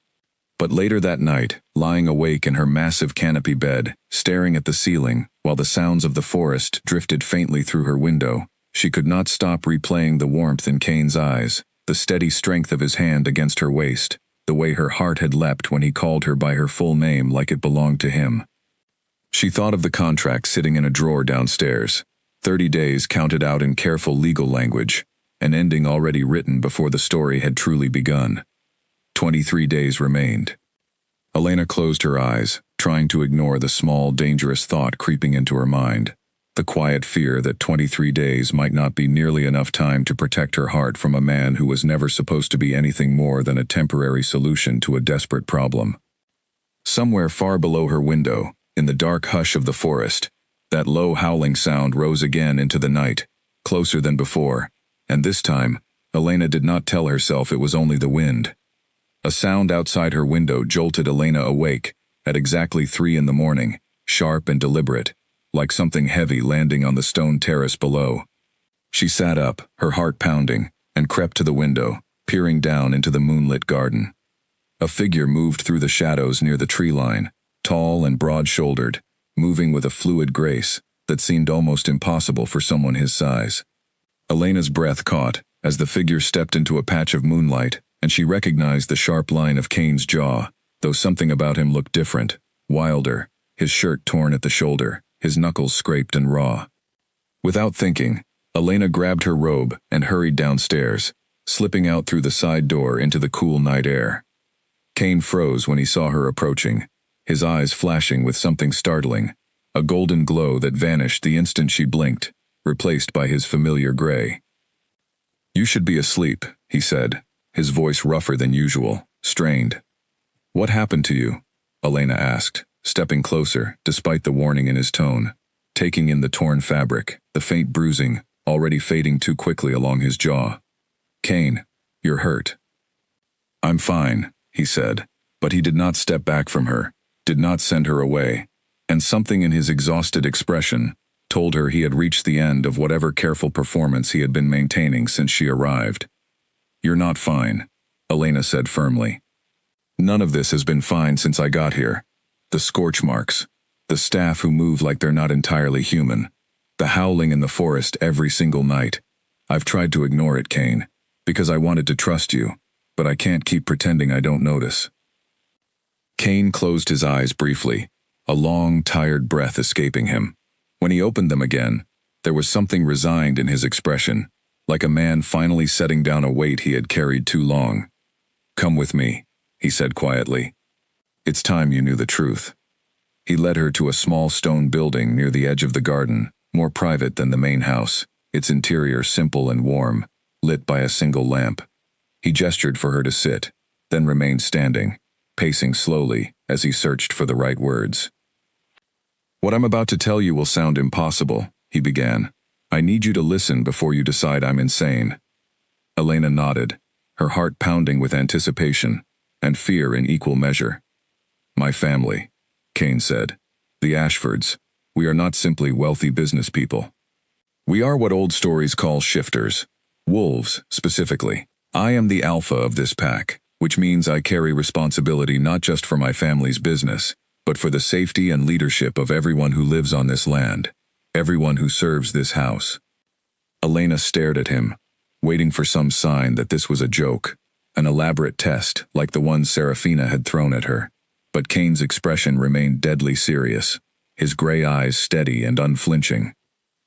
But later that night, lying awake in her massive canopy bed, staring at the ceiling, while the sounds of the forest drifted faintly through her window, she could not stop replaying the warmth in Kane's eyes, the steady strength of his hand against her waist, the way her heart had leapt when he called her by her full name like it belonged to him. She thought of the contract sitting in a drawer downstairs, 30 days counted out in careful legal language, an ending already written before the story had truly begun. 23 days remained. Elena closed her eyes, trying trying to ignore the small, dangerous thought creeping into her mind. The quiet fear that 23 days might not be nearly enough time to protect her heart from a man who was never supposed to be anything more than a temporary solution to a desperate problem. Somewhere far below her window, in the dark hush of the forest, that low howling sound rose again into the night, closer than before, and this time, Elena did not tell herself it was only the wind. A sound outside her window jolted Elena awake, at exactly 3 in the morning, sharp and deliberate, like something heavy landing on the stone terrace below. She sat up, her heart pounding, and crept to the window, peering down into the moonlit garden. A figure moved through the shadows near the tree line, tall and broad-shouldered, moving with a fluid grace that seemed almost impossible for someone his size. Elena's breath caught as the figure stepped into a patch of moonlight, and she recognized the sharp line of Kane's jaw, though something about him looked different, wilder, his shirt torn at the shoulder, his knuckles scraped and raw. Without thinking, Elena grabbed her robe and hurried downstairs, slipping out through the side door into the cool night air. Kane froze when he saw her approaching, his eyes flashing with something startling, a golden glow that vanished the instant she blinked, replaced by his familiar gray. "You should be asleep," he said, his voice rougher than usual, strained. "What happened to you?" Elena asked, stepping closer, despite the warning in his tone, taking in the torn fabric, the faint bruising, already fading too quickly along his jaw. "Kane, you're hurt." "I'm fine," he said, but he did not step back from her, did not send her away, and something in his exhausted expression told her he had reached the end of whatever careful performance he had been maintaining since she arrived. "You're not fine," Elena said firmly. "None of this has been fine since I got here. The scorch marks, the staff who move like they're not entirely human, the howling in the forest every single night. I've tried to ignore it, Kane, because I wanted to trust you, but I can't keep pretending I don't notice." Kane closed his eyes briefly, a long, tired breath escaping him. When he opened them again, there was something resigned in his expression, like a man finally setting down a weight he had carried too long. "Come with me," he said quietly. "It's time you knew the truth." He led her to a small stone building near the edge of the garden, more private than the main house, its interior simple and warm, lit by a single lamp. He gestured for her to sit, then remained standing, pacing slowly as he searched for the right words. "What I'm about to tell you will sound impossible," he began. "I need you to listen before you decide I'm insane." Elena nodded, her heart pounding with anticipation and fear in equal measure. "My family," Kane said. "The Ashfords. We are not simply wealthy business people. We are what old stories call shifters. Wolves, specifically. I am the alpha of this pack, which means I carry responsibility not just for my family's business, but for the safety and leadership of everyone who lives on this land, everyone who serves this house." Elena stared at him, waiting for some sign that this was a joke, an elaborate test like the one Serafina had thrown at her. But Kane's expression remained deadly serious, his gray eyes steady and unflinching.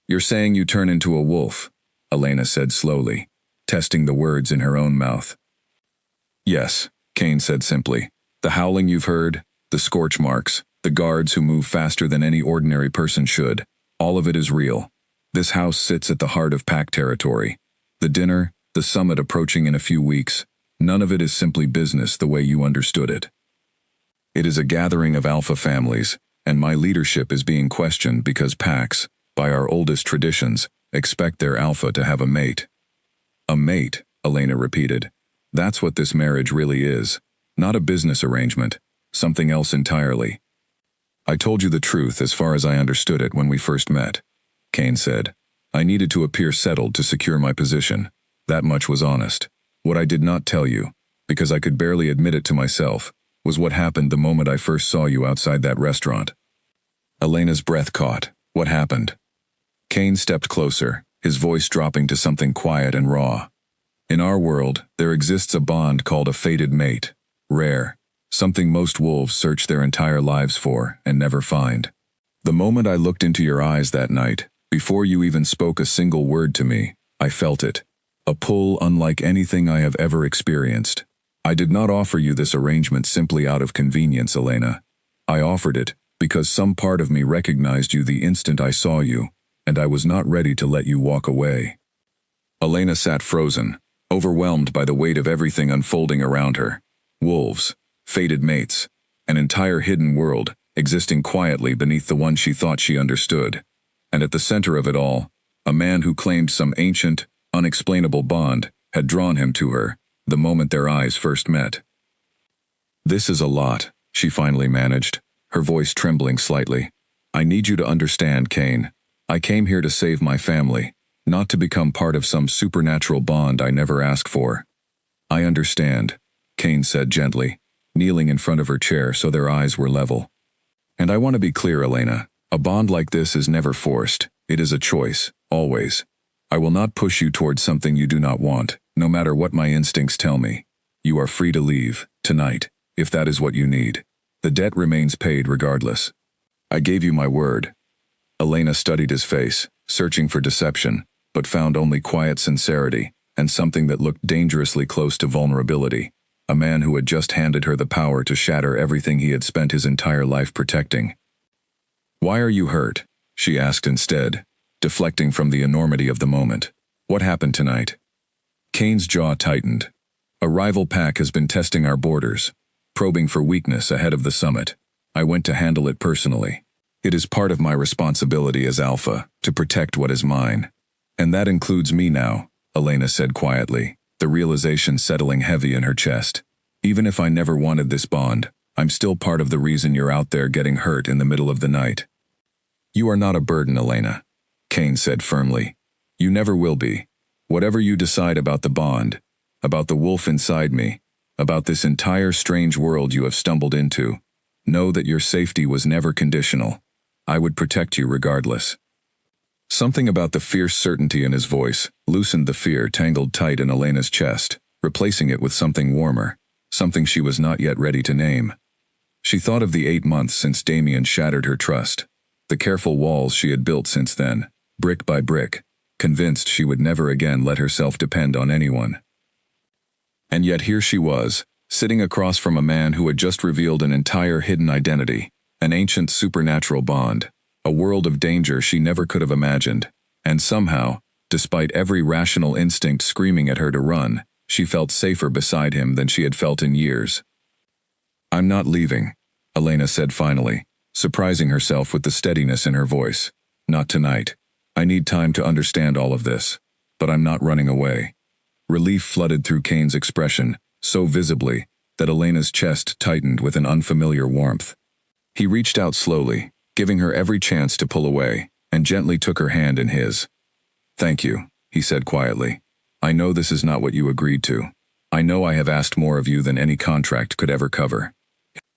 "You're saying you turn into a wolf," Elena said slowly, testing the words in her own mouth. "Yes," Kane said simply. "The howling you've heard, the scorch marks, the guards who move faster than any ordinary person should, all of it is real. This house sits at the heart of pack territory. The dinner, the summit approaching in a few weeks, none of it is simply business the way you understood it. It is a gathering of alpha families, and my leadership is being questioned because packs, by our oldest traditions, expect their alpha to have a mate." "A mate," Elena repeated. "That's what this marriage really is. Not a business arrangement, something else entirely." "I told you the truth as far as I understood it when we first met," Kane said. "I needed to appear settled to secure my position. That much was honest. What I did not tell you, because I could barely admit it to myself, was what happened the moment I first saw you outside that restaurant." Elena's breath caught. What happened? Kane stepped closer, his voice dropping to something quiet and raw. "In our world, there exists a bond called a fated mate. Rare. Something most wolves search their entire lives for and never find. The moment I looked into your eyes that night, before you even spoke a single word to me, I felt it. A pull unlike anything I have ever experienced. I did not offer you this arrangement simply out of convenience, Elena. I offered it because some part of me recognized you the instant I saw you, and I was not ready to let you walk away." Elena sat frozen, overwhelmed by the weight of everything unfolding around her. Wolves, fated mates, an entire hidden world existing quietly beneath the one she thought she understood. And at the center of it all, a man who claimed some ancient, unexplainable bond had drawn him to her the moment their eyes first met. "This is a lot," she finally managed, her voice trembling slightly. "I need you to understand, Kane. I came here to save my family, not to become part of some supernatural bond I never asked for." "I understand," Kane said gently, kneeling in front of her chair so their eyes were level. "And I want to be clear, Elena. A bond like this is never forced. It is a choice, always. I will not push you towards something you do not want, no matter what my instincts tell me. You are free to leave, tonight, if that is what you need. The debt remains paid regardless. I gave you my word." Elena studied his face, searching for deception, but found only quiet sincerity, and something that looked dangerously close to vulnerability. A man who had just handed her the power to shatter everything he had spent his entire life protecting. "Why are you hurt?" she asked instead, deflecting from the enormity of the moment. "What happened tonight?" Kane's jaw tightened. "A rival pack has been testing our borders, probing for weakness ahead of the summit. I went to handle it personally. It is part of my responsibility as Alpha to protect what is mine. And that includes me now," Elena said quietly, the realization settling heavy in her chest. "Even if I never wanted this bond, I'm still part of the reason you're out there getting hurt in the middle of the night." "You are not a burden, Elena," Kane said firmly. "You never will be. Whatever you decide about the bond, about the wolf inside me, about this entire strange world you have stumbled into, know that your safety was never conditional. I would protect you regardless." Something about the fierce certainty in his voice loosened the fear tangled tight in Elena's chest, replacing it with something warmer, something she was not yet ready to name. She thought of the 8 months since Damien shattered her trust, the careful walls she had built since then, brick by brick, convinced she would never again let herself depend on anyone. And yet here she was, sitting across from a man who had just revealed an entire hidden identity, an ancient supernatural bond, a world of danger she never could have imagined, and somehow, despite every rational instinct screaming at her to run, she felt safer beside him than she had felt in years. "I'm not leaving," Elena said finally, surprising herself with the steadiness in her voice. "Not tonight. I need time to understand all of this, but I'm not running away." Relief flooded through Kane's expression, so visibly that Elena's chest tightened with an unfamiliar warmth. He reached out slowly, giving her every chance to pull away, and gently took her hand in his. "Thank you," he said quietly. "I know this is not what you agreed to. I know I have asked more of you than any contract could ever cover.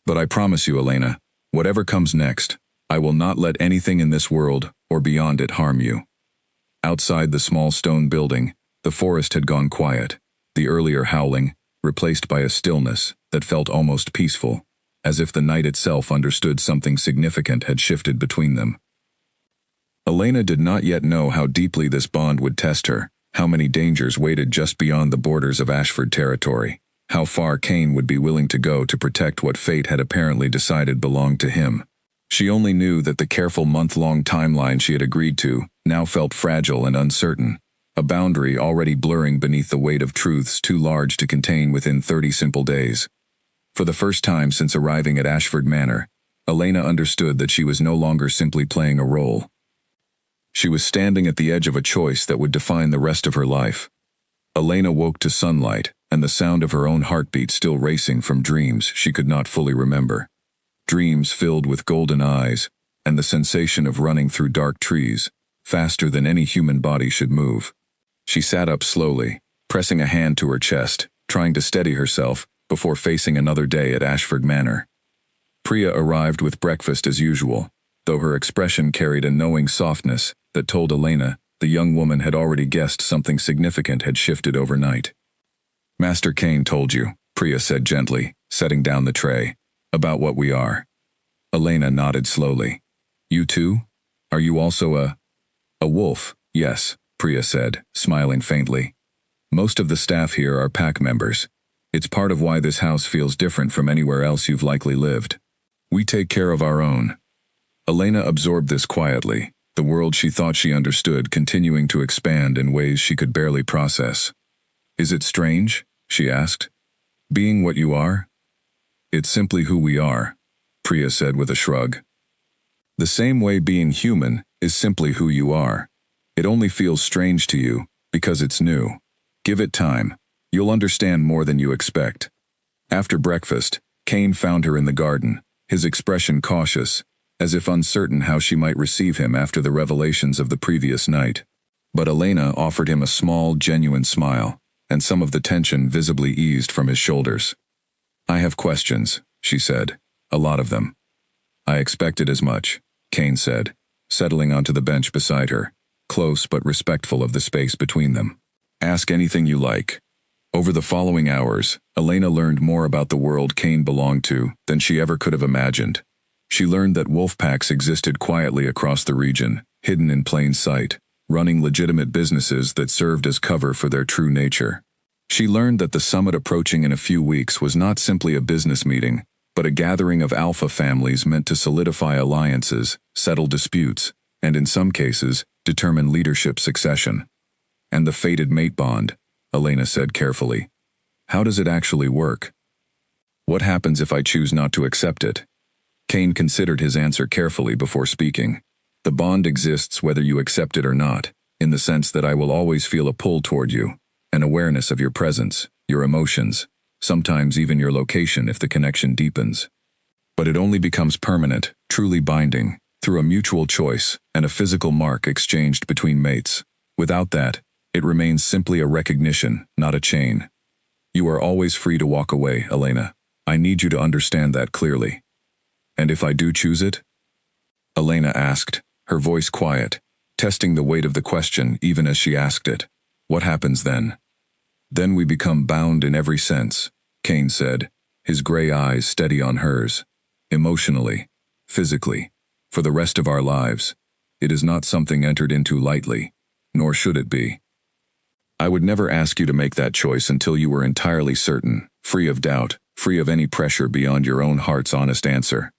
But I promise you, Elena, whatever comes next, I will not let anything in this world or beyond it harm you." Outside the small stone building, the forest had gone quiet, the earlier howling replaced by a stillness that felt almost peaceful, as if the night itself understood something significant had shifted between them. Elena did not yet know how deeply this bond would test her, how many dangers waited just beyond the borders of Ashford territory, how far Kane would be willing to go to protect what fate had apparently decided belonged to him. She only knew that the careful month-long timeline she had agreed to now felt fragile and uncertain, a boundary already blurring beneath the weight of truths too large to contain within 30 simple days. For the first time since arriving at Ashford Manor, Elena understood that she was no longer simply playing a role. She was standing at the edge of a choice that would define the rest of her life. Elena woke to sunlight and the sound of her own heartbeat still racing from dreams she could not fully remember. Dreams filled with golden eyes and the sensation of running through dark trees, faster than any human body should move. She sat up slowly, pressing a hand to her chest, trying to steady herself before facing another day at Ashford Manor. Priya arrived with breakfast as usual, though her expression carried a knowing softness that told Elena the young woman had already guessed something significant had shifted overnight. "Master Kane told you," Priya said gently, setting down the tray, "about what we are." Elena nodded slowly. "You too? Are you also a wolf?" "Yes," Priya said, smiling faintly. "Most of the staff here are pack members. It's part of why this house feels different from anywhere else you've likely lived. We take care of our own. Elena absorbed this quietly, the world she thought she understood continuing to expand in ways she could barely process. Is it strange? She asked. Being what you are? It's simply who we are, Priya said with a shrug. The same way being human is simply who you are. It only feels strange to you because it's new. Give it time. You'll understand more than you expect. After breakfast, Kane found her in the garden, his expression cautious, as if uncertain how she might receive him after the revelations of the previous night. But Elena offered him a small, genuine smile, and some of the tension visibly eased from his shoulders. I have questions, she said. A lot of them. I expected as much, Kane said, settling onto the bench beside her, close but respectful of the space between them. Ask anything you like. Over the following hours, Elena learned more about the world Kane belonged to than she ever could have imagined. She learned that wolf packs existed quietly across the region, hidden in plain sight, running legitimate businesses that served as cover for their true nature. She learned that the summit approaching in a few weeks was not simply a business meeting, but a gathering of alpha families meant to solidify alliances, settle disputes, and in some cases, determine leadership succession. And the fated mate bond, Elena said carefully. How does it actually work? What happens if I choose not to accept it? Kane considered his answer carefully before speaking. The bond exists whether you accept it or not, in the sense that I will always feel a pull toward you, an awareness of your presence, your emotions, sometimes even your location if the connection deepens. But it only becomes permanent, truly binding, through a mutual choice and a physical mark exchanged between mates. Without that, it remains simply a recognition, not a chain. You are always free to walk away, Elena. I need you to understand that clearly. And if I do choose it? Elena asked, her voice quiet, testing the weight of the question even as she asked it. What happens then? Then we become bound in every sense, Kane said, his gray eyes steady on hers. Emotionally, physically, for the rest of our lives. It is not something entered into lightly, nor should it be. I would never ask you to make that choice until you were entirely certain, free of doubt, free of any pressure beyond your own heart's honest answer.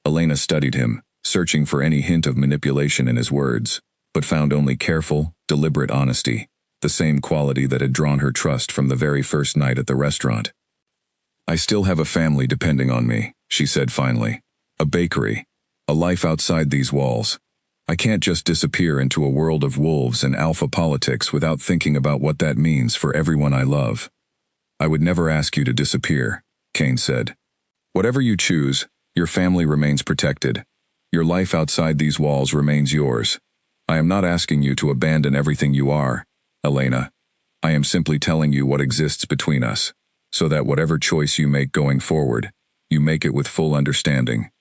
Elena studied him, searching for any hint of manipulation in his words, but found only careful, deliberate honesty, the same quality that had drawn her trust from the very first night at the restaurant. I still have a family depending on me, she said finally. A bakery, a life outside these walls. I can't just disappear into a world of wolves and alpha politics without thinking about what that means for everyone I love. I would never ask you to disappear, Kane said. Whatever you choose, your family remains protected. Your life outside these walls remains yours. I am not asking you to abandon everything you are, Elena. I am simply telling you what exists between us, so that whatever choice you make going forward, you make it with full understanding.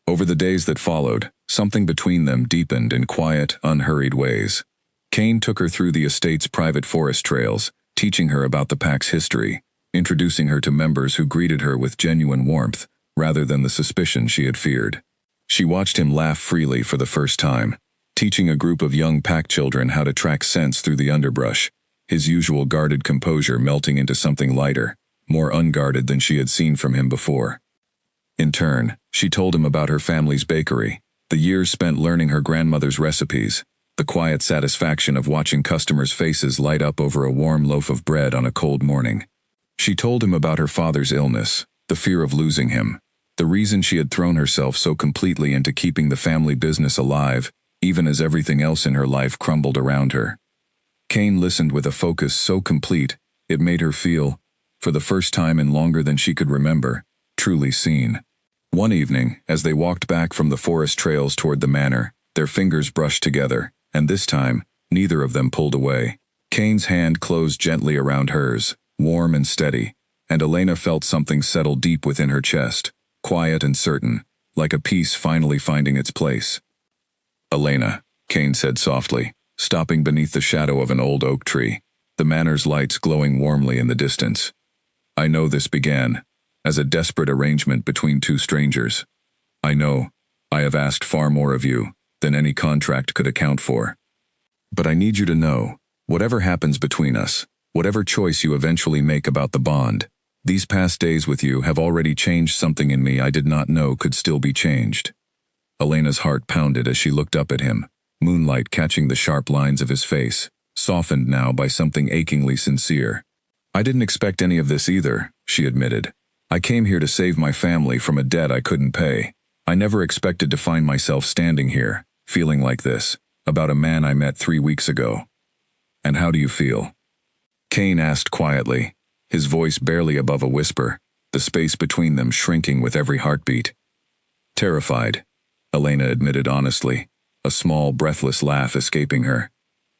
Over the days that followed, something between them deepened in quiet, unhurried ways. Kane took her through the estate's private forest trails, teaching her about the pack's history, introducing her to members who greeted her with genuine warmth, rather than the suspicion she had feared. She watched him laugh freely for the first time, teaching a group of young pack children how to track scents through the underbrush, his usual guarded composure melting into something lighter, more unguarded than she had seen from him before. In turn, she told him about her family's bakery, the years spent learning her grandmother's recipes, the quiet satisfaction of watching customers' faces light up over a warm loaf of bread on a cold morning. She told him about her father's illness, the fear of losing him, the reason she had thrown herself so completely into keeping the family business alive, even as everything else in her life crumbled around her. Kane listened with a focus so complete, it made her feel, for the first time in longer than she could remember, truly seen. One evening, as they walked back from the forest trails toward the manor, their fingers brushed together, and this time, neither of them pulled away. Kane's hand closed gently around hers, warm and steady, and Elena felt something settle deep within her chest, quiet and certain, like a peace finally finding its place. Elena, Kane said softly, stopping beneath the shadow of an old oak tree, the manor's lights glowing warmly in the distance. I know this began as a desperate arrangement between two strangers. I know I have asked far more of you than any contract could account for. But I need you to know, whatever happens between us, whatever choice you eventually make about the bond, These past days with you have already changed something in me I did not know could still be changed. Elena's heart pounded as she looked up at him, moonlight catching the sharp lines of his face, softened now by something achingly sincere. I didn't expect any of this either, she admitted. I came here to save my family from a debt I couldn't pay. I never expected to find myself standing here, feeling like this, about a man I met 3 weeks ago. And how do you feel? Kane asked quietly, his voice barely above a whisper, the space between them shrinking with every heartbeat. Terrified, Elena admitted honestly, a small, breathless laugh escaping her.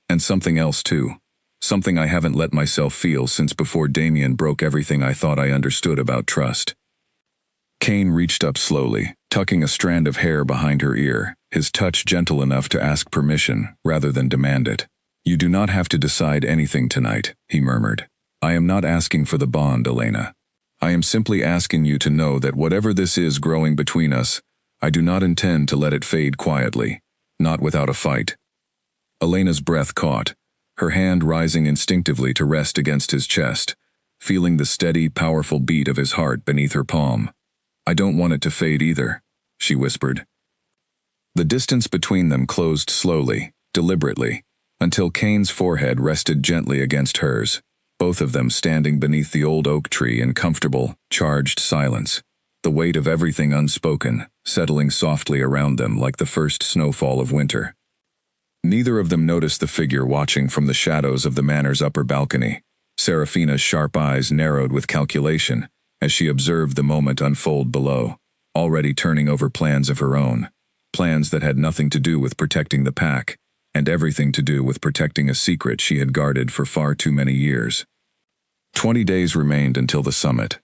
And something else too. Something I haven't let myself feel since before Damien broke everything I thought I understood about trust. Kane reached up slowly, tucking a strand of hair behind her ear, his touch gentle enough to ask permission rather than demand it. You do not have to decide anything tonight, he murmured. I am not asking for the bond, Elena. I am simply asking you to know that whatever this is growing between us, I do not intend to let it fade quietly, not without a fight. Elena's breath caught, her hand rising instinctively to rest against his chest, feeling the steady, powerful beat of his heart beneath her palm. I don't want it to fade either, she whispered. The distance between them closed slowly, deliberately, until Kane's forehead rested gently against hers, both of them standing beneath the old oak tree in comfortable, charged silence, the weight of everything unspoken, settling softly around them like the first snowfall of winter. Neither of them noticed the figure watching from the shadows of the manor's upper balcony. Serafina's sharp eyes narrowed with calculation as she observed the moment unfold below, already turning over plans of her own, plans that had nothing to do with protecting the pack, and everything to do with protecting a secret she had guarded for far too many years. 20 days remained until the summit,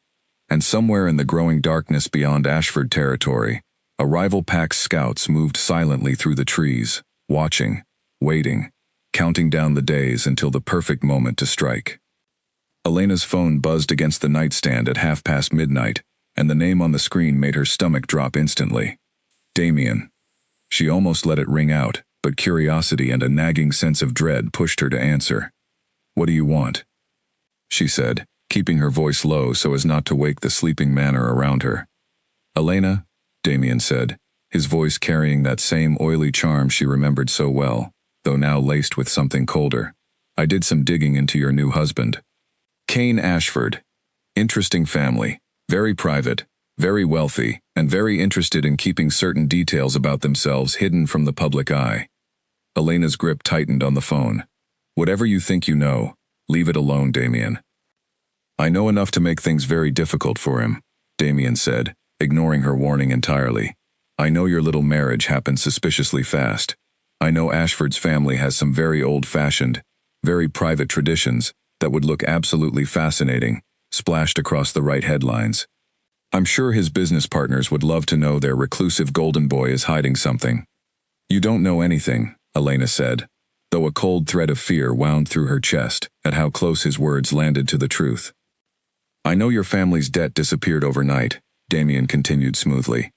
and somewhere in the growing darkness beyond Ashford territory, a rival pack's scouts moved silently through the trees, watching, waiting, counting down the days until the perfect moment to strike. Elena's phone buzzed against the nightstand at midnight, and the name on the screen made her stomach drop instantly. Damien. She almost let it ring out, but curiosity and a nagging sense of dread pushed her to answer. What do you want? She said, keeping her voice low so as not to wake the sleeping manor around her. Elena, Damien said, his voice carrying that same oily charm she remembered so well, though now laced with something colder. I did some digging into your new husband. Kane Ashford. Interesting family, very private, very wealthy, and very interested in keeping certain details about themselves hidden from the public eye. Elena's grip tightened on the phone. Whatever you think you know, leave it alone, Damien. I know enough to make things very difficult for him, Damien said, ignoring her warning entirely. I know your little marriage happened suspiciously fast. I know Ashford's family has some very old-fashioned, very private traditions that would look absolutely fascinating, splashed across the right headlines. I'm sure his business partners would love to know their reclusive golden boy is hiding something. You don't know anything, Elena said, though a cold thread of fear wound through her chest at how close his words landed to the truth. I know your family's debt disappeared overnight, Damien continued smoothly.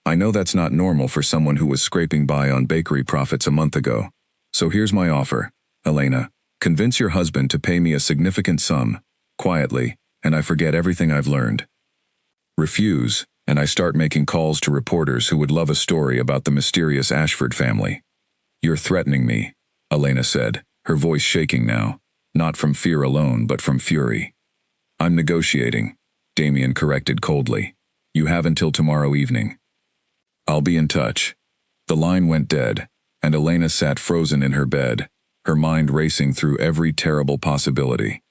I know that's not normal for someone who was scraping by on bakery profits a month ago. So here's my offer, Elena. Convince your husband to pay me a significant sum, quietly, and I forget everything I've learned. Refuse, and I start making calls to reporters who would love a story about the mysterious Ashford family. You're threatening me, Elena said, her voice shaking now, not from fear alone but from fury. I'm negotiating, Damien corrected coldly. You have until tomorrow evening. I'll be in touch. The line went dead, and Elena sat frozen in her bed, her mind racing through every terrible possibility.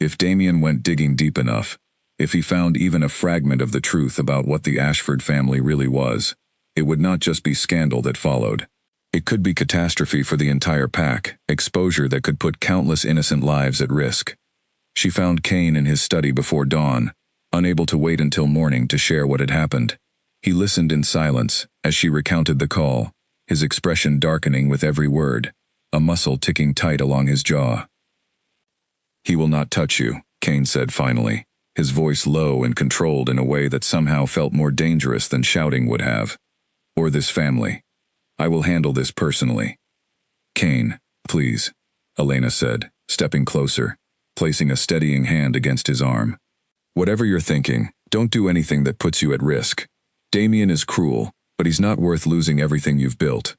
If Damien went digging deep enough, if he found even a fragment of the truth about what the Ashford family really was, it would not just be scandal that followed. It could be catastrophe for the entire pack, exposure that could put countless innocent lives at risk. She found Kane in his study before dawn, unable to wait until morning to share what had happened. He listened in silence as she recounted the call, his expression darkening with every word, a muscle ticking tight along his jaw. He will not touch you, Kane said finally, his voice low and controlled in a way that somehow felt more dangerous than shouting would have. Or this family. I will handle this personally. Kane, please, Elena said, stepping closer, placing a steadying hand against his arm. Whatever you're thinking, don't do anything that puts you at risk. Damien is cruel, but he's not worth losing everything you've built.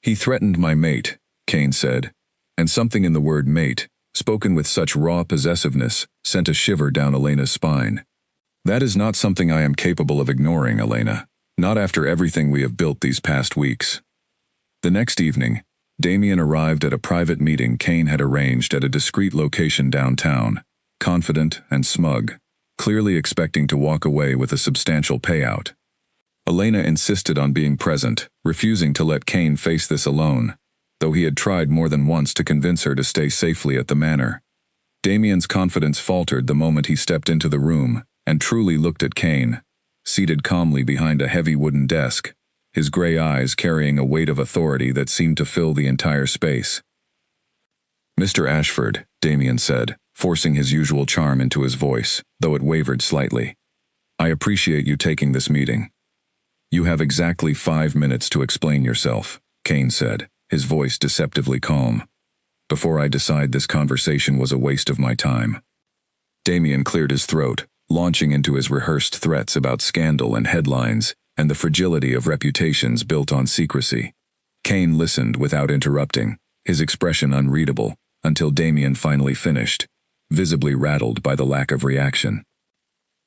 He threatened my mate, Kane said, and something in the word mate, spoken with such raw possessiveness, sent a shiver down Elena's spine. That is not something I am capable of ignoring, Elena. Not after everything we have built these past weeks. The next evening, Damien arrived at a private meeting Kane had arranged at a discreet location downtown, confident and smug, clearly expecting to walk away with a substantial payout. Elena insisted on being present, refusing to let Kane face this alone, though he had tried more than once to convince her to stay safely at the manor. Damien's confidence faltered the moment he stepped into the room and truly looked at Kane, seated calmly behind a heavy wooden desk, his gray eyes carrying a weight of authority that seemed to fill the entire space. "Mr. Ashford," Damien said, forcing his usual charm into his voice, though it wavered slightly. "I appreciate you taking this meeting." "You have exactly 5 minutes to explain yourself," Kane said, his voice deceptively calm. "Before I decide this conversation was a waste of my time." Damien cleared his throat, launching into his rehearsed threats about scandal and headlines and the fragility of reputations built on secrecy. Kane listened without interrupting, his expression unreadable, until Damien finally finished, visibly rattled by the lack of reaction.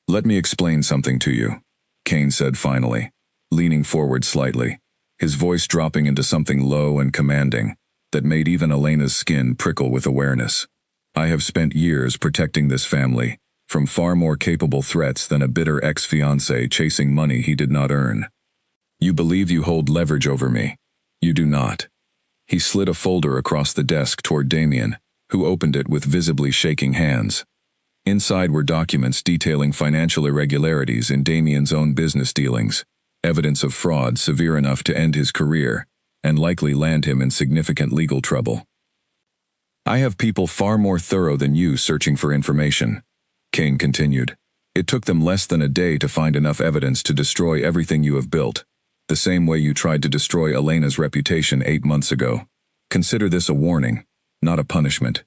"Let me explain something to you," Kane said finally, leaning forward slightly, his voice dropping into something low and commanding that made even Elena's skin prickle with awareness. "I have spent years protecting this family from far more capable threats than a bitter ex-fiancé chasing money he did not earn. You believe you hold leverage over me. You do not." He slid a folder across the desk toward Damien, who opened it with visibly shaking hands. Inside were documents detailing financial irregularities in Damien's own business dealings, evidence of fraud severe enough to end his career and likely land him in significant legal trouble. "I have people far more thorough than you searching for information," Kane continued. "It took them less than a day to find enough evidence to destroy everything you have built, the same way you tried to destroy Elena's reputation 8 months ago. Consider this a warning, not a punishment.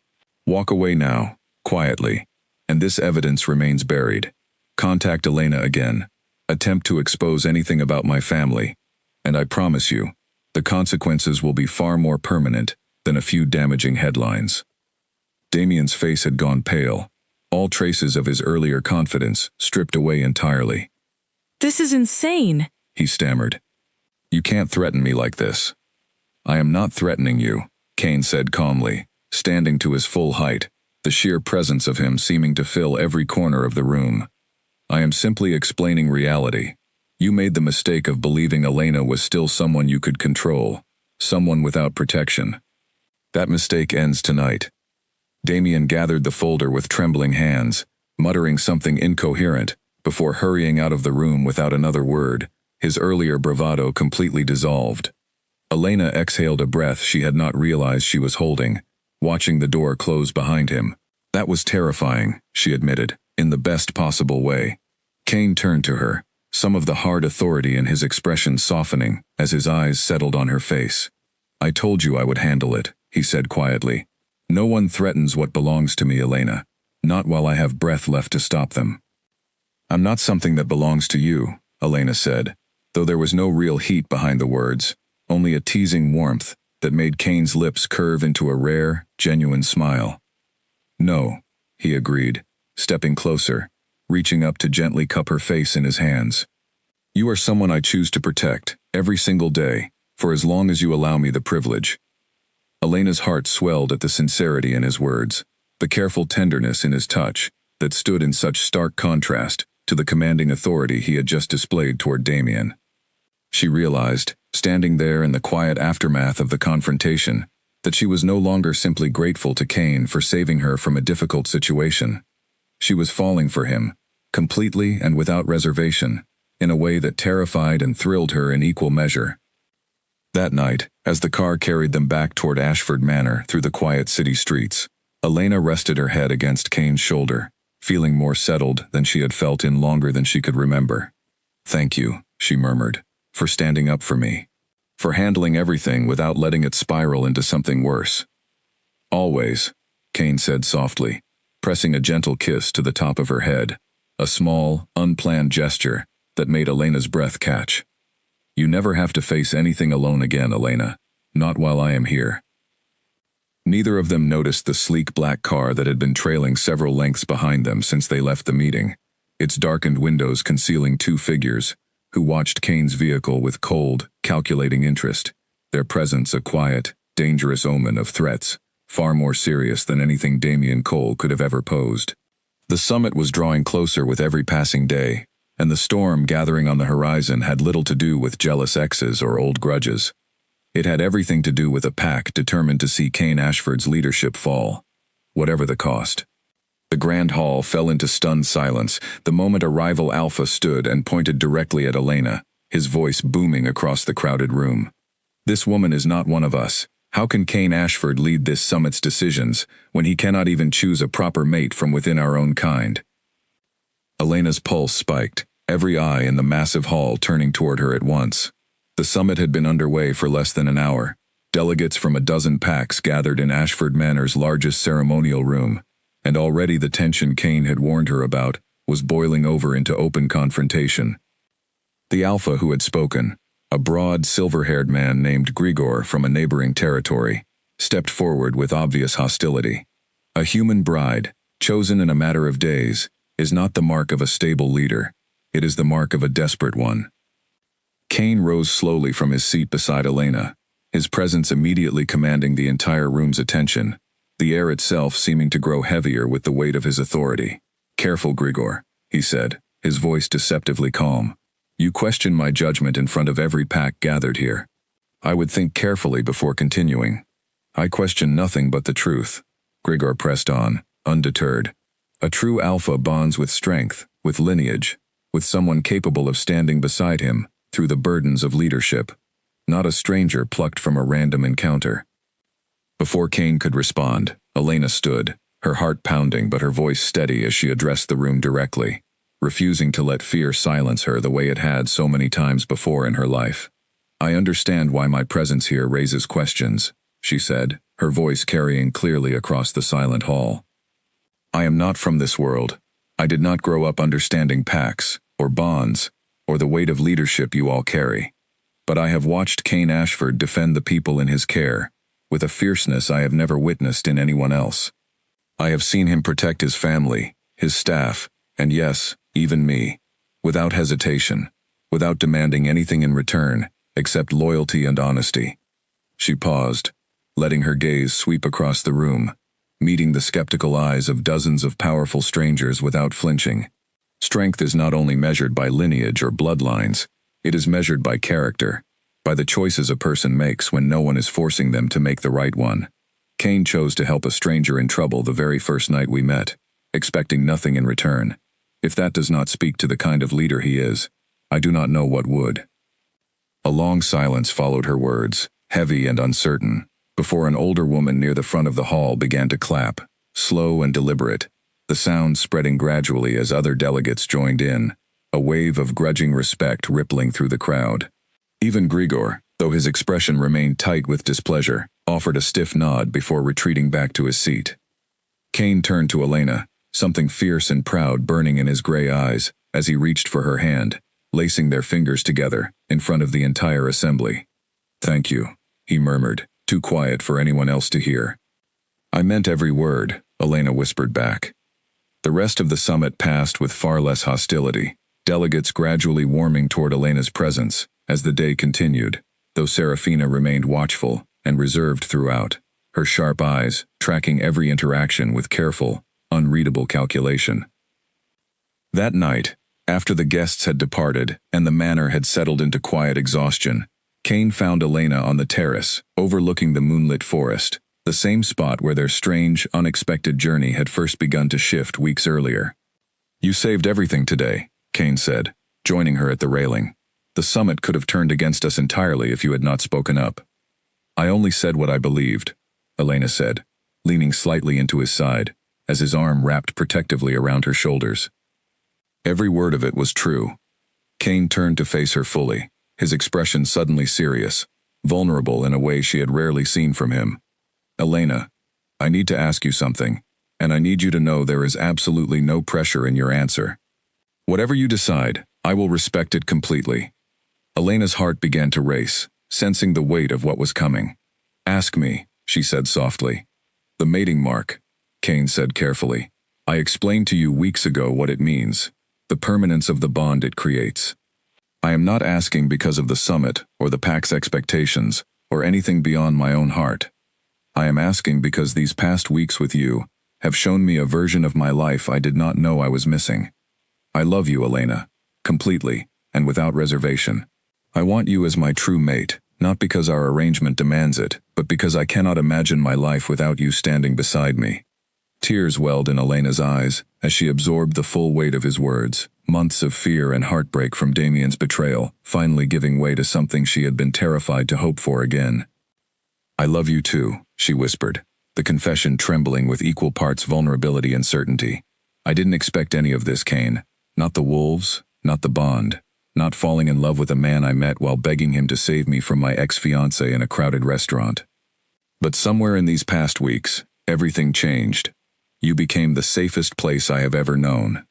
Walk away now, quietly, and this evidence remains buried. Contact Elena again. Attempt to expose anything about my family, and I promise you, the consequences will be far more permanent than a few damaging headlines." Damien's face had gone pale, all traces of his earlier confidence stripped away entirely. "This is insane," he stammered. "You can't threaten me like this." "I am not threatening you," Kane said calmly, standing to his full height, the sheer presence of him seeming to fill every corner of the room. "I am simply explaining reality. You made the mistake of believing Elena was still someone you could control, someone without protection. That mistake ends tonight." Damien gathered the folder with trembling hands, muttering something incoherent, before hurrying out of the room without another word, his earlier bravado completely dissolved. Elena exhaled a breath she had not realized she was holding, watching the door close behind him. "That was terrifying," she admitted, in the best possible way. Kane turned to her, some of the hard authority in his expression softening as his eyes settled on her face. "I told you I would handle it," he said quietly. "No one threatens what belongs to me, Elena, not while I have breath left to stop them." "I'm not something that belongs to you," Elena said, though there was no real heat behind the words, only a teasing warmth that made Kane's lips curve into a rare, genuine smile. "No," he agreed, stepping closer, reaching up to gently cup her face in his hands. "You are someone I choose to protect, every single day, for as long as you allow me the privilege." Elena's heart swelled at the sincerity in his words, the careful tenderness in his touch, that stood in such stark contrast to the commanding authority he had just displayed toward Damien. She realized, standing there in the quiet aftermath of the confrontation, that she was no longer simply grateful to Kane for saving her from a difficult situation. She was falling for him, completely and without reservation, in a way that terrified and thrilled her in equal measure. That night, as the car carried them back toward Ashford Manor through the quiet city streets, Elena rested her head against Kane's shoulder, feeling more settled than she had felt in longer than she could remember. "Thank you," she murmured, "for standing up for me, for handling everything without letting it spiral into something worse." "Always," Kane said softly, pressing a gentle kiss to the top of her head. a small, unplanned gesture that made Elena's breath catch. You never have to face anything alone again, Elena. Not while I am here. Neither of them noticed the sleek black car that had been trailing several lengths behind them since they left the meeting, its darkened windows concealing two figures, who watched Kane's vehicle with cold, calculating interest, their presence a quiet, dangerous omen of threats, far more serious than anything Damian Cole could have ever posed. The summit was drawing closer with every passing day, and the storm gathering on the horizon had little to do with jealous exes or old grudges. It had everything to do with a pack determined to see Kane Ashford's leadership fall, whatever the cost. The grand hall fell into stunned silence the moment a rival alpha stood and pointed directly at Elena, his voice booming across the crowded room. This woman is not one of us. How can Kane Ashford lead this summit's decisions when he cannot even choose a proper mate from within our own kind? Elena's pulse spiked, every eye in the massive hall turning toward her at once. The summit had been underway for less than an hour. Delegates from a dozen packs gathered in Ashford Manor's largest ceremonial room, and already the tension Kane had warned her about was boiling over into open confrontation. The alpha who had spoken, a broad, silver-haired man named Grigor from a neighboring territory, stepped forward with obvious hostility. A human bride, chosen in a matter of days, is not the mark of a stable leader. It is the mark of a desperate one. Kane rose slowly from his seat beside Elena, his presence immediately commanding the entire room's attention, the air itself seeming to grow heavier with the weight of his authority. "Careful, Grigor," he said, his voice deceptively calm. "You question my judgment in front of every pack gathered here. I would think carefully before continuing." "I question nothing but the truth," Grigor pressed on, undeterred. "A true alpha bonds with strength, with lineage, with someone capable of standing beside him through the burdens of leadership, not a stranger plucked from a random encounter." Before Kane could respond, Elena stood, her heart pounding but her voice steady as she addressed the room directly, refusing to let fear silence her the way it had so many times before in her life. "I understand why my presence here raises questions," she said, her voice carrying clearly across the silent hall. "I am not from this world. I did not grow up understanding pacts, or bonds, or the weight of leadership you all carry. But I have watched Kane Ashford defend the people in his care, with a fierceness I have never witnessed in anyone else. I have seen him protect his family, his staff, and yes, even me, without hesitation, without demanding anything in return, except loyalty and honesty." She paused, letting her gaze sweep across the room, meeting the skeptical eyes of dozens of powerful strangers without flinching. Strength is not only measured by lineage or bloodlines, it is measured by character, by the choices a person makes when no one is forcing them to make the right one. Kane chose to help a stranger in trouble the very first night we met, expecting nothing in return. If that does not speak to the kind of leader he is, I do not know what would. A long silence followed her words, heavy and uncertain, before an older woman near the front of the hall began to clap, slow and deliberate, the sound spreading gradually as other delegates joined in, a wave of grudging respect rippling through the crowd. Even Grigor, though his expression remained tight with displeasure, offered a stiff nod before retreating back to his seat. Kane turned to Elena, something fierce and proud burning in his gray eyes, as he reached for her hand, lacing their fingers together, in front of the entire assembly. "Thank you," he murmured, too quiet for anyone else to hear. "I meant every word," Elena whispered back. The rest of the summit passed with far less hostility, delegates gradually warming toward Elena's presence as the day continued, though Serafina remained watchful and reserved throughout, her sharp eyes tracking every interaction with careful, unreadable calculation. That night, after the guests had departed and the manor had settled into quiet exhaustion, Kane found Elena on the terrace, overlooking the moonlit forest, the same spot where their strange, unexpected journey had first begun to shift weeks earlier. "You saved everything today," Kane said, joining her at the railing. "The summit could have turned against us entirely if you had not spoken up." "I only said what I believed," Elena said, leaning slightly into his side, as his arm wrapped protectively around her shoulders. Every word of it was true. Kane turned to face her fully, his expression suddenly serious, vulnerable in a way she had rarely seen from him. "Elena, I need to ask you something, and I need you to know there is absolutely no pressure in your answer. Whatever you decide, I will respect it completely. Elena's heart began to race, sensing the weight of what was coming. Ask me, she said softly. The mating mark, Kane said carefully. I explained to you weeks ago what it means, the permanence of the bond it creates. I am not asking because of the summit or the pack's expectations or anything beyond my own heart. I am asking because these past weeks with you have shown me a version of my life I did not know I was missing. I love you, Elena, completely and without reservation. I want you as my true mate, not because our arrangement demands it, but because I cannot imagine my life without you standing beside me. Tears welled in Elena's eyes as she absorbed the full weight of his words, months of fear and heartbreak from Damien's betrayal, finally giving way to something she had been terrified to hope for again. I love you too, she whispered, the confession trembling with equal parts vulnerability and certainty. I didn't expect any of this, Kane. Not the wolves, not the bond, not falling in love with a man I met while begging him to save me from my ex-fiancé in a crowded restaurant. But somewhere in these past weeks, everything changed. You became the safest place I have ever known.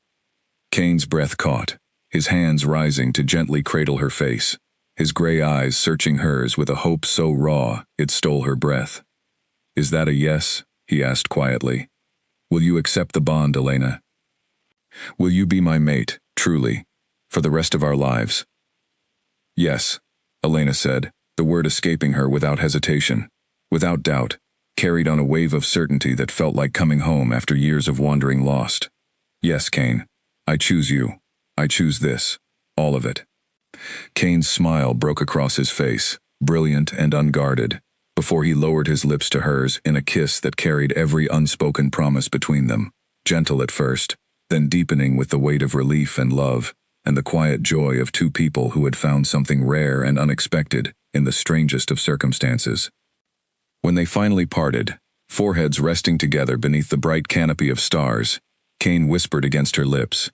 Kane's breath caught, his hands rising to gently cradle her face, his gray eyes searching hers with a hope so raw it stole her breath. Is that a yes? He asked quietly. Will you accept the bond, Elena? Will you be my mate, truly, for the rest of our lives? Yes, Elena said, the word escaping her without hesitation, without doubt, carried on a wave of certainty that felt like coming home after years of wandering lost. Yes, Kane, I choose you. I choose this. All of it. Kane's smile broke across his face, brilliant and unguarded, before he lowered his lips to hers in a kiss that carried every unspoken promise between them, gentle at first, then deepening with the weight of relief and love, and the quiet joy of two people who had found something rare and unexpected in the strangest of circumstances. When they finally parted, foreheads resting together beneath the bright canopy of stars, Kane whispered against her lips,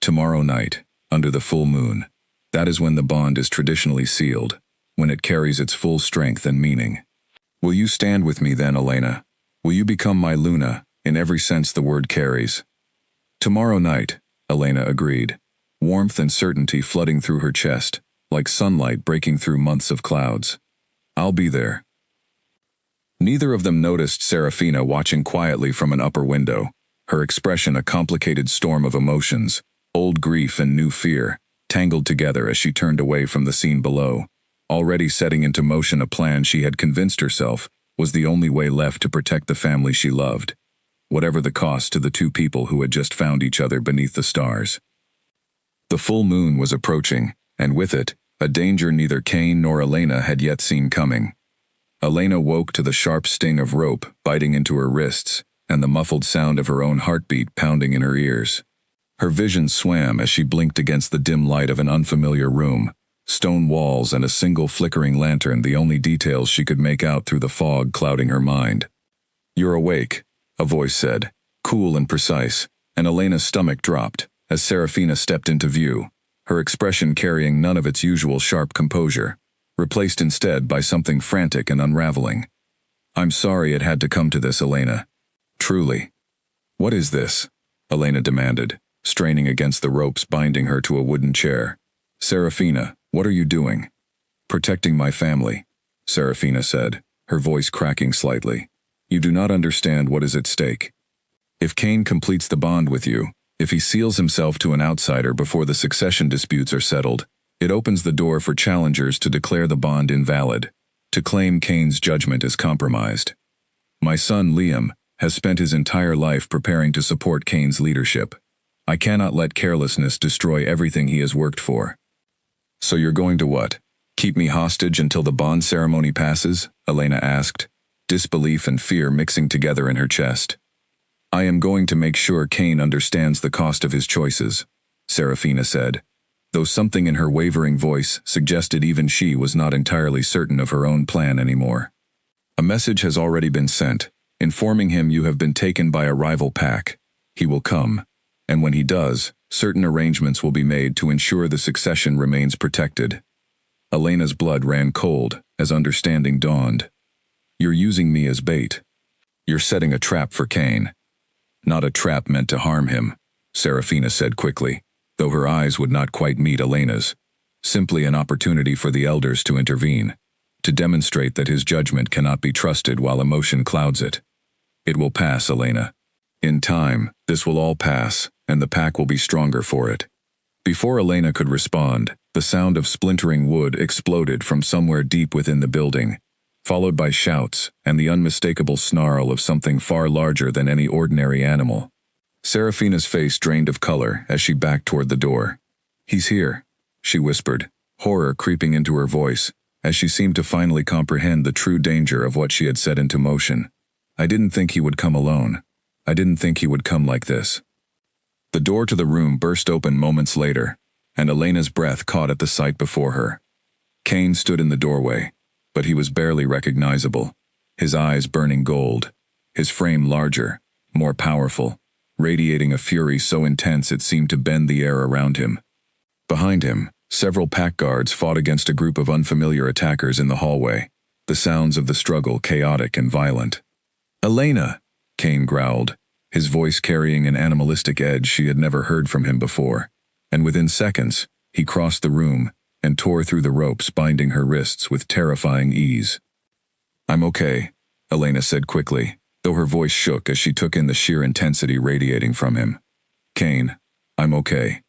tomorrow night, under the full moon, that is when the bond is traditionally sealed, when it carries its full strength and meaning. Will you stand with me then, Elena? Will you become my Luna, in every sense the word carries? Tomorrow night, Elena agreed, warmth and certainty flooding through her chest, like sunlight breaking through months of clouds. I'll be there. Neither of them noticed Serafina watching quietly from an upper window, her expression a complicated storm of emotions, old grief and new fear, tangled together as she turned away from the scene below, already setting into motion a plan she had convinced herself was the only way left to protect the family she loved, whatever the cost to the two people who had just found each other beneath the stars. The full moon was approaching, and with it, a danger neither Kane nor Elena had yet seen coming. Elena woke to the sharp sting of rope biting into her wrists and the muffled sound of her own heartbeat pounding in her ears. Her vision swam as she blinked against the dim light of an unfamiliar room, stone walls and a single flickering lantern the only details she could make out through the fog clouding her mind. You're awake, a voice said, cool and precise, and Elena's stomach dropped as Serafina stepped into view, her expression carrying none of its usual sharp composure, replaced instead by something frantic and unraveling. I'm sorry it had to come to this, Elena. Truly. What is this? Elena demanded, straining against the ropes binding her to a wooden chair. Serafina, what are you doing? Protecting my family, Serafina said, her voice cracking slightly. You do not understand what is at stake. If Kane completes the bond with you, if he seals himself to an outsider before the succession disputes are settled, it opens the door for challengers to declare the bond invalid, to claim Kane's judgment as compromised. My son, Liam, has spent his entire life preparing to support Kane's leadership. I cannot let carelessness destroy everything he has worked for. So you're going to what? Keep me hostage until the bond ceremony passes? Elena asked, disbelief and fear mixing together in her chest. I am going to make sure Kane understands the cost of his choices, Serafina said, though something in her wavering voice suggested even she was not entirely certain of her own plan anymore. A message has already been sent, informing him you have been taken by a rival pack. He will come, and when he does, certain arrangements will be made to ensure the succession remains protected. Elena's blood ran cold as understanding dawned. You're using me as bait. You're setting a trap for Kane. Not a trap meant to harm him, Serafina said quickly. though her eyes would not quite meet Elena's. Simply an opportunity for the elders to intervene, to demonstrate that his judgment cannot be trusted while emotion clouds it. It will pass, Elena. In time, this will all pass, and the pack will be stronger for it. Before Elena could respond, the sound of splintering wood exploded from somewhere deep within the building, followed by shouts and the unmistakable snarl of something far larger than any ordinary animal. Serafina's face drained of color as she backed toward the door. "He's here," she whispered, horror creeping into her voice, as she seemed to finally comprehend the true danger of what she had set into motion. "I didn't think he would come alone. I didn't think he would come like this." The door to the room burst open moments later, and Elena's breath caught at the sight before her. Kane stood in the doorway, but he was barely recognizable, his eyes burning gold, his frame larger, more powerful, radiating a fury so intense it seemed to bend the air around him. Behind him, several pack guards fought against a group of unfamiliar attackers in the hallway, the sounds of the struggle chaotic and violent. "Elena!" Kane growled, his voice carrying an animalistic edge she had never heard from him before, and within seconds, he crossed the room and tore through the ropes binding her wrists with terrifying ease. "I'm okay," Elena said quickly, though her voice shook as she took in the sheer intensity radiating from him. "Kane, I'm okay."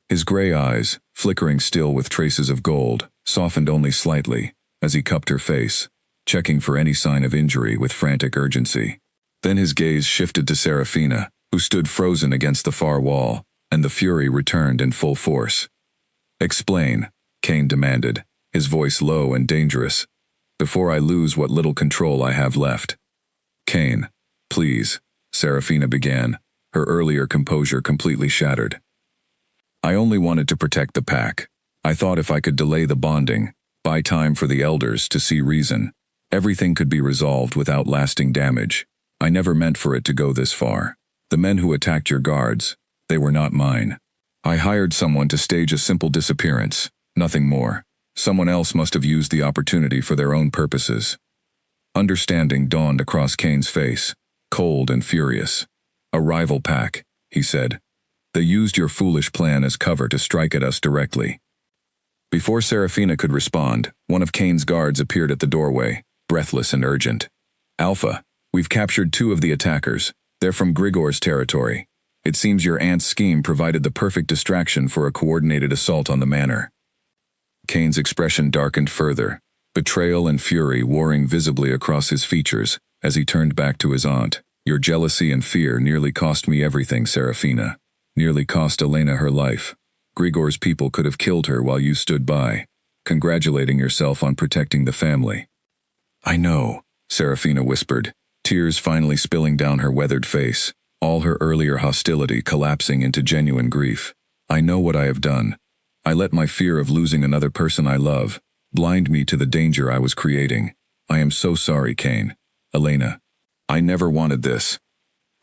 His gray eyes, flickering still with traces of gold, softened only slightly as he cupped her face, checking for any sign of injury with frantic urgency. Then his gaze shifted to Serafina, who stood frozen against the far wall, and the fury returned in full force. "Explain," Kane demanded, his voice low and dangerous, "before I lose what little control I have left." "Kane, please," Serafina began, her earlier composure completely shattered. "I only wanted to protect the pack. I thought if I could delay the bonding, buy time for the elders to see reason, everything could be resolved without lasting damage. I never meant for it to go this far. The men who attacked your guards, they were not mine. I hired someone to stage a simple disappearance, nothing more. Someone else must have used the opportunity for their own purposes." Understanding dawned across Kane's face, cold and furious. "A rival pack," he said. "They used your foolish plan as cover to strike at us directly." Before Serafina could respond, one of Kane's guards appeared at the doorway, breathless and urgent. "Alpha, we've captured 2 of the attackers. They're from Grigor's territory. It seems your aunt's scheme provided the perfect distraction for a coordinated assault on the manor." Kane's expression darkened further, betrayal and fury warring visibly across his features as he turned back to his aunt. "Your jealousy and fear nearly cost me everything, Serafina. Nearly cost Elena her life. Grigor's people could have killed her while you stood by, congratulating yourself on protecting the family." "I know," Serafina whispered, tears finally spilling down her weathered face, all her earlier hostility collapsing into genuine grief. "I know what I have done. I let my fear of losing another person I love blind me to the danger I was creating. I am so sorry, Kane. Elena. I never wanted this."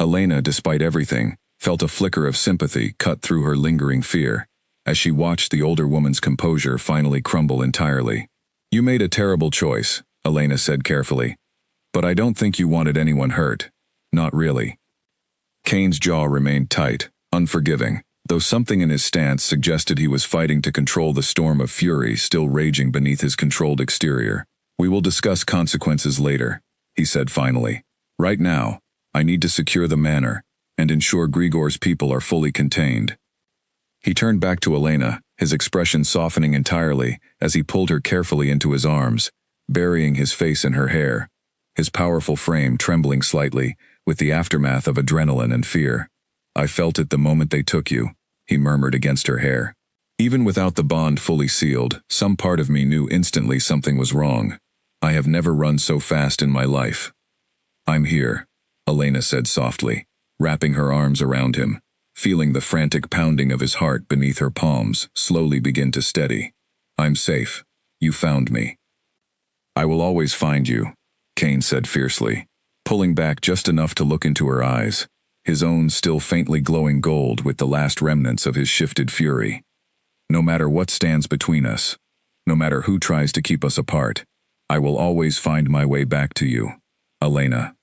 Elena, despite everything, felt a flicker of sympathy cut through her lingering fear, as she watched the older woman's composure finally crumble entirely. "You made a terrible choice," Elena said carefully. "But I don't think you wanted anyone hurt. Not really." Kane's jaw remained tight, unforgiving, though something in his stance suggested he was fighting to control the storm of fury still raging beneath his controlled exterior. "We will discuss consequences later," he said finally. "Right now, I need to secure the manor and ensure Grigor's people are fully contained." He turned back to Elena, his expression softening entirely as he pulled her carefully into his arms, burying his face in her hair, his powerful frame trembling slightly with the aftermath of adrenaline and fear. "I felt it the moment they took you," he murmured against her hair. "Even without the bond fully sealed, some part of me knew instantly something was wrong. I have never run so fast in my life." "I'm here," Elena said softly, wrapping her arms around him, feeling the frantic pounding of his heart beneath her palms slowly begin to steady. "I'm safe. You found me." "I will always find you," Kane said fiercely, pulling back just enough to look into her eyes, his own still faintly glowing gold with the last remnants of his shifted fury. "No matter what stands between us, no matter who tries to keep us apart, I will always find my way back to you, Elena."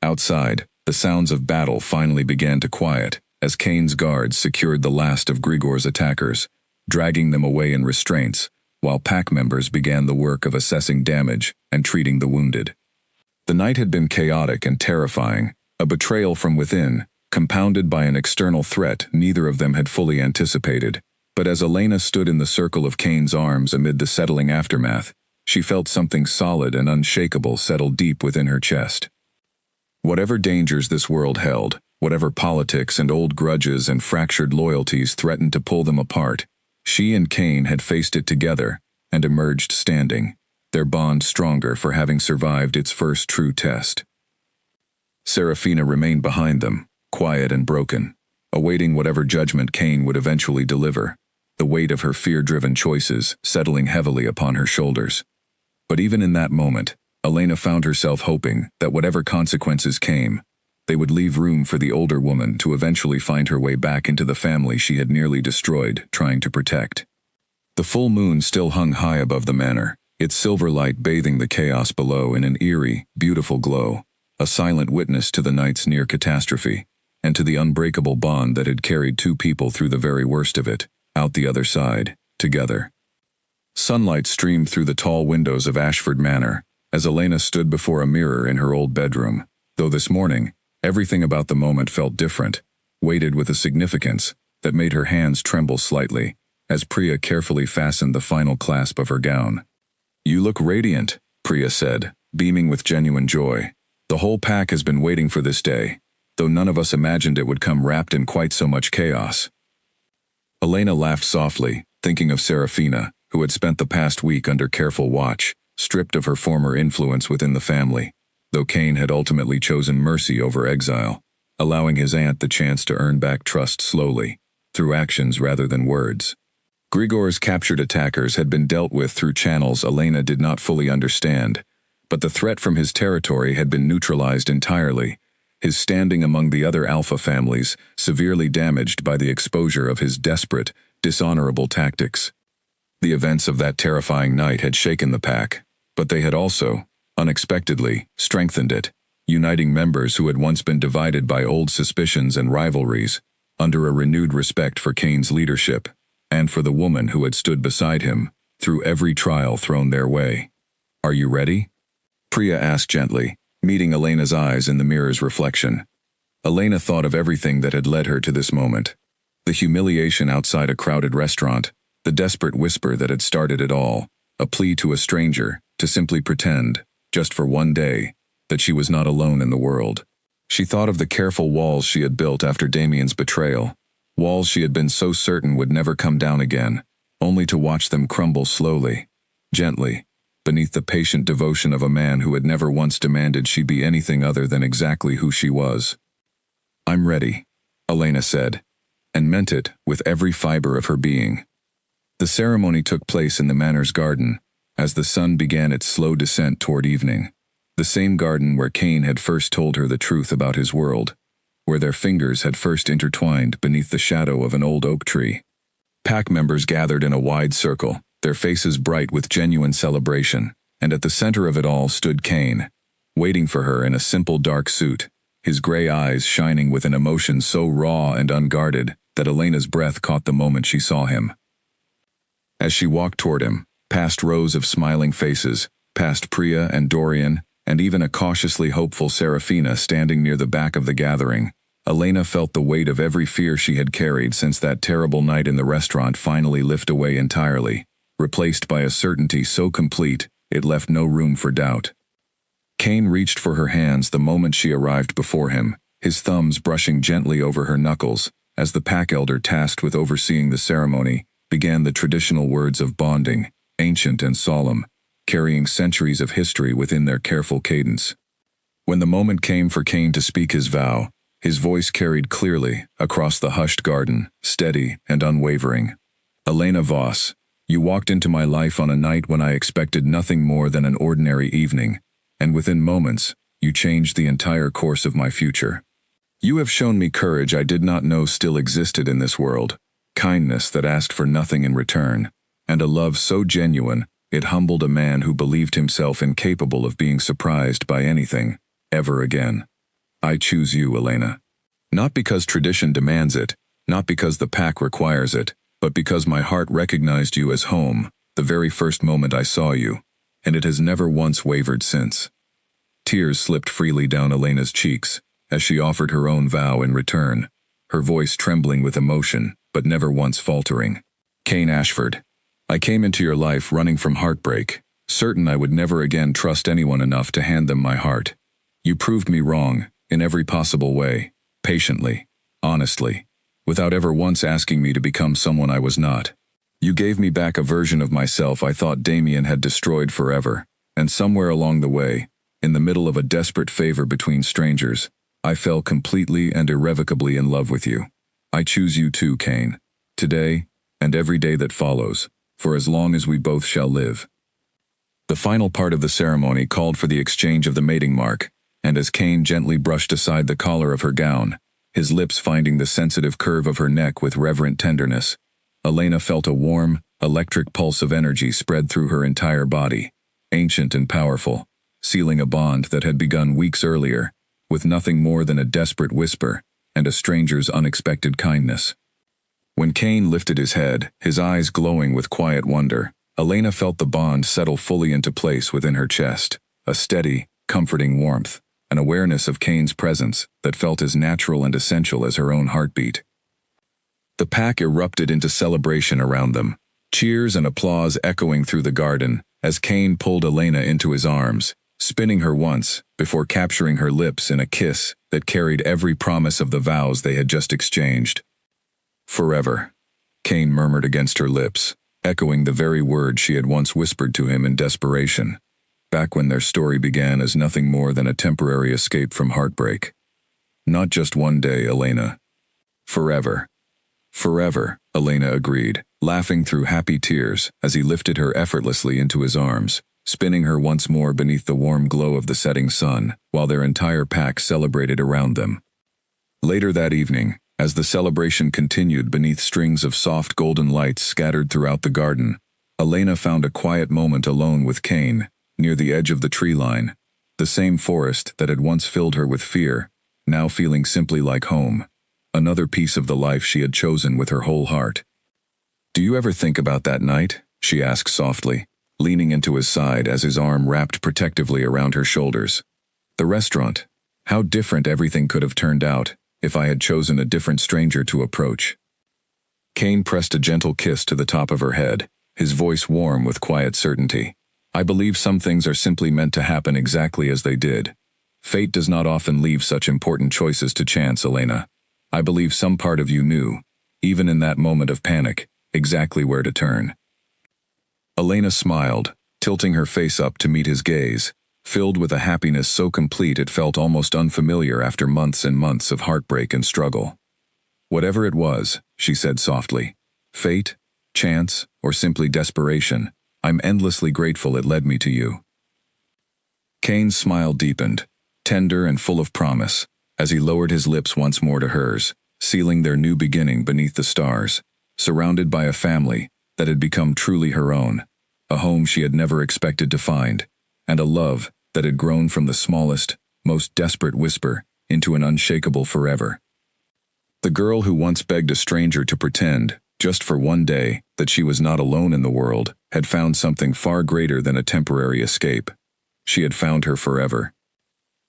Outside, the sounds of battle finally began to quiet, as Kane's guards secured the last of Grigor's attackers, dragging them away in restraints, while pack members began the work of assessing damage and treating the wounded. The night had been chaotic and terrifying, a betrayal from within, compounded by an external threat neither of them had fully anticipated. But as Elena stood in the circle of Kane's arms amid the settling aftermath, she felt something solid and unshakable settle deep within her chest. Whatever dangers this world held, whatever politics and old grudges and fractured loyalties threatened to pull them apart, she and Kane had faced it together and emerged standing, their bond stronger for having survived its first true test. Serafina remained behind them, quiet and broken, awaiting whatever judgment Kane would eventually deliver, the weight of her fear-driven choices settling heavily upon her shoulders. But even in that moment, Elena found herself hoping that whatever consequences came, they would leave room for the older woman to eventually find her way back into the family she had nearly destroyed, trying to protect. The full moon still hung high above the manor, its silver light bathing the chaos below in an eerie, beautiful glow, a silent witness to the night's near catastrophe, and to the unbreakable bond that had carried two people through the very worst of it, out the other side, together. Sunlight streamed through the tall windows of Ashford Manor, as Elena stood before a mirror in her old bedroom, though this morning, everything about the moment felt different, weighted with a significance that made her hands tremble slightly, as Priya carefully fastened the final clasp of her gown. "You look radiant," Priya said, beaming with genuine joy. "The whole pack has been waiting for this day, though none of us imagined it would come wrapped in quite so much chaos." Elena laughed softly, thinking of Serafina, who had spent the past week under careful watch, stripped of her former influence within the family, though Kane had ultimately chosen mercy over exile, allowing his aunt the chance to earn back trust slowly, through actions rather than words. Grigor's captured attackers had been dealt with through channels Elena did not fully understand, but the threat from his territory had been neutralized entirely, his standing among the other Alpha families severely damaged by the exposure of his desperate, dishonorable tactics. The events of that terrifying night had shaken the pack, but they had also, unexpectedly, strengthened it, uniting members who had once been divided by old suspicions and rivalries, under a renewed respect for Kane's leadership, and for the woman who had stood beside him, through every trial thrown their way. "Are you ready?" Priya asked gently, meeting Elena's eyes in the mirror's reflection. Elena thought of everything that had led her to this moment. The humiliation outside a crowded restaurant, the desperate whisper that had started it all, a plea to a stranger, to simply pretend, just for one day, that she was not alone in the world. She thought of the careful walls she had built after Damien's betrayal, walls she had been so certain would never come down again, only to watch them crumble slowly, gently, beneath the patient devotion of a man who had never once demanded she be anything other than exactly who she was. "I'm ready," Elena said, and meant it with every fiber of her being. The ceremony took place in the manor's garden, as the sun began its slow descent toward evening, the same garden where Kane had first told her the truth about his world, where their fingers had first intertwined beneath the shadow of an old oak tree. Pack members gathered in a wide circle, their faces bright with genuine celebration, and at the center of it all stood Kane, waiting for her in a simple dark suit, his gray eyes shining with an emotion so raw and unguarded that Elena's breath caught the moment she saw him. As she walked toward him, past rows of smiling faces, past Priya and Dorian, and even a cautiously hopeful Serafina standing near the back of the gathering, Elena felt the weight of every fear she had carried since that terrible night in the restaurant finally lift away entirely, replaced by a certainty so complete it left no room for doubt. Kane reached for her hands the moment she arrived before him, his thumbs brushing gently over her knuckles, as the pack elder tasked with overseeing the ceremony began the traditional words of bonding, ancient and solemn, carrying centuries of history within their careful cadence. When the moment came for Kane to speak his vow, his voice carried clearly across the hushed garden, steady and unwavering. "Elena Voss, you walked into my life on a night when I expected nothing more than an ordinary evening, and within moments, you changed the entire course of my future. You have shown me courage I did not know still existed in this world, kindness that asked for nothing in return, and a love so genuine it humbled a man who believed himself incapable of being surprised by anything, ever again. I choose you, Elena." Not because tradition demands it, not because the pack requires it, but because my heart recognized you as home, the very first moment I saw you, and it has never once wavered since. Tears slipped freely down Elena's cheeks, as she offered her own vow in return, her voice trembling with emotion, but never once faltering. Cain Ashford, I came into your life running from heartbreak, certain I would never again trust anyone enough to hand them my heart. You proved me wrong, in every possible way, patiently, honestly, without ever once asking me to become someone I was not. You gave me back a version of myself I thought Damien had destroyed forever, and somewhere along the way, in the middle of a desperate favor between strangers, I fell completely and irrevocably in love with you. I choose you too, Cain, today, and every day that follows, for as long as we both shall live. The final part of the ceremony called for the exchange of the mating mark, and as Cain gently brushed aside the collar of her gown, his lips finding the sensitive curve of her neck with reverent tenderness, Elena felt a warm, electric pulse of energy spread through her entire body, ancient and powerful, sealing a bond that had begun weeks earlier, with nothing more than a desperate whisper and a stranger's unexpected kindness. When Cain lifted his head, his eyes glowing with quiet wonder, Elena felt the bond settle fully into place within her chest, a steady, comforting warmth, an awareness of Cain's presence that felt as natural and essential as her own heartbeat. The pack erupted into celebration around them, cheers and applause echoing through the garden as Cain pulled Elena into his arms, spinning her once before capturing her lips in a kiss that carried every promise of the vows they had just exchanged. Forever, Cain murmured against her lips, echoing the very words she had once whispered to him in desperation, back when their story began as nothing more than a temporary escape from heartbreak. Not just one day, Elena. Forever. Forever, Elena agreed, laughing through happy tears as he lifted her effortlessly into his arms, spinning her once more beneath the warm glow of the setting sun, while their entire pack celebrated around them. Later that evening, as the celebration continued beneath strings of soft golden lights scattered throughout the garden, Elena found a quiet moment alone with Cain, near the edge of the tree line, the same forest that had once filled her with fear, now feeling simply like home, another piece of the life she had chosen with her whole heart. "Do you ever think about that night?" she asked softly, leaning into his side as his arm wrapped protectively around her shoulders. "The restaurant. How different everything could have turned out if I had chosen a different stranger to approach." Cain pressed a gentle kiss to the top of her head, his voice warm with quiet certainty. "I believe some things are simply meant to happen exactly as they did. Fate does not often leave such important choices to chance, Elena. I believe some part of you knew, even in that moment of panic, exactly where to turn." Elena smiled, tilting her face up to meet his gaze, filled with a happiness so complete it felt almost unfamiliar after months and months of heartbreak and struggle. "Whatever it was," she said softly, "fate, chance, or simply desperation, I'm endlessly grateful it led me to you." Cain's smile deepened, tender and full of promise, as he lowered his lips once more to hers, sealing their new beginning beneath the stars, surrounded by a family that had become truly her own, a home she had never expected to find, and a love that had grown from the smallest, most desperate whisper into an unshakable forever. The girl who once begged a stranger to pretend, just for one day, that she was not alone in the world, had found something far greater than a temporary escape. She had found her forever.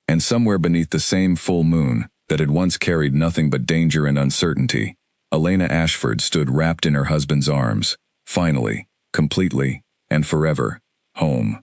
And somewhere beneath the same full moon that had once carried nothing but danger and uncertainty, Elena Ashford stood wrapped in her husband's arms, finally, completely, and forever, home.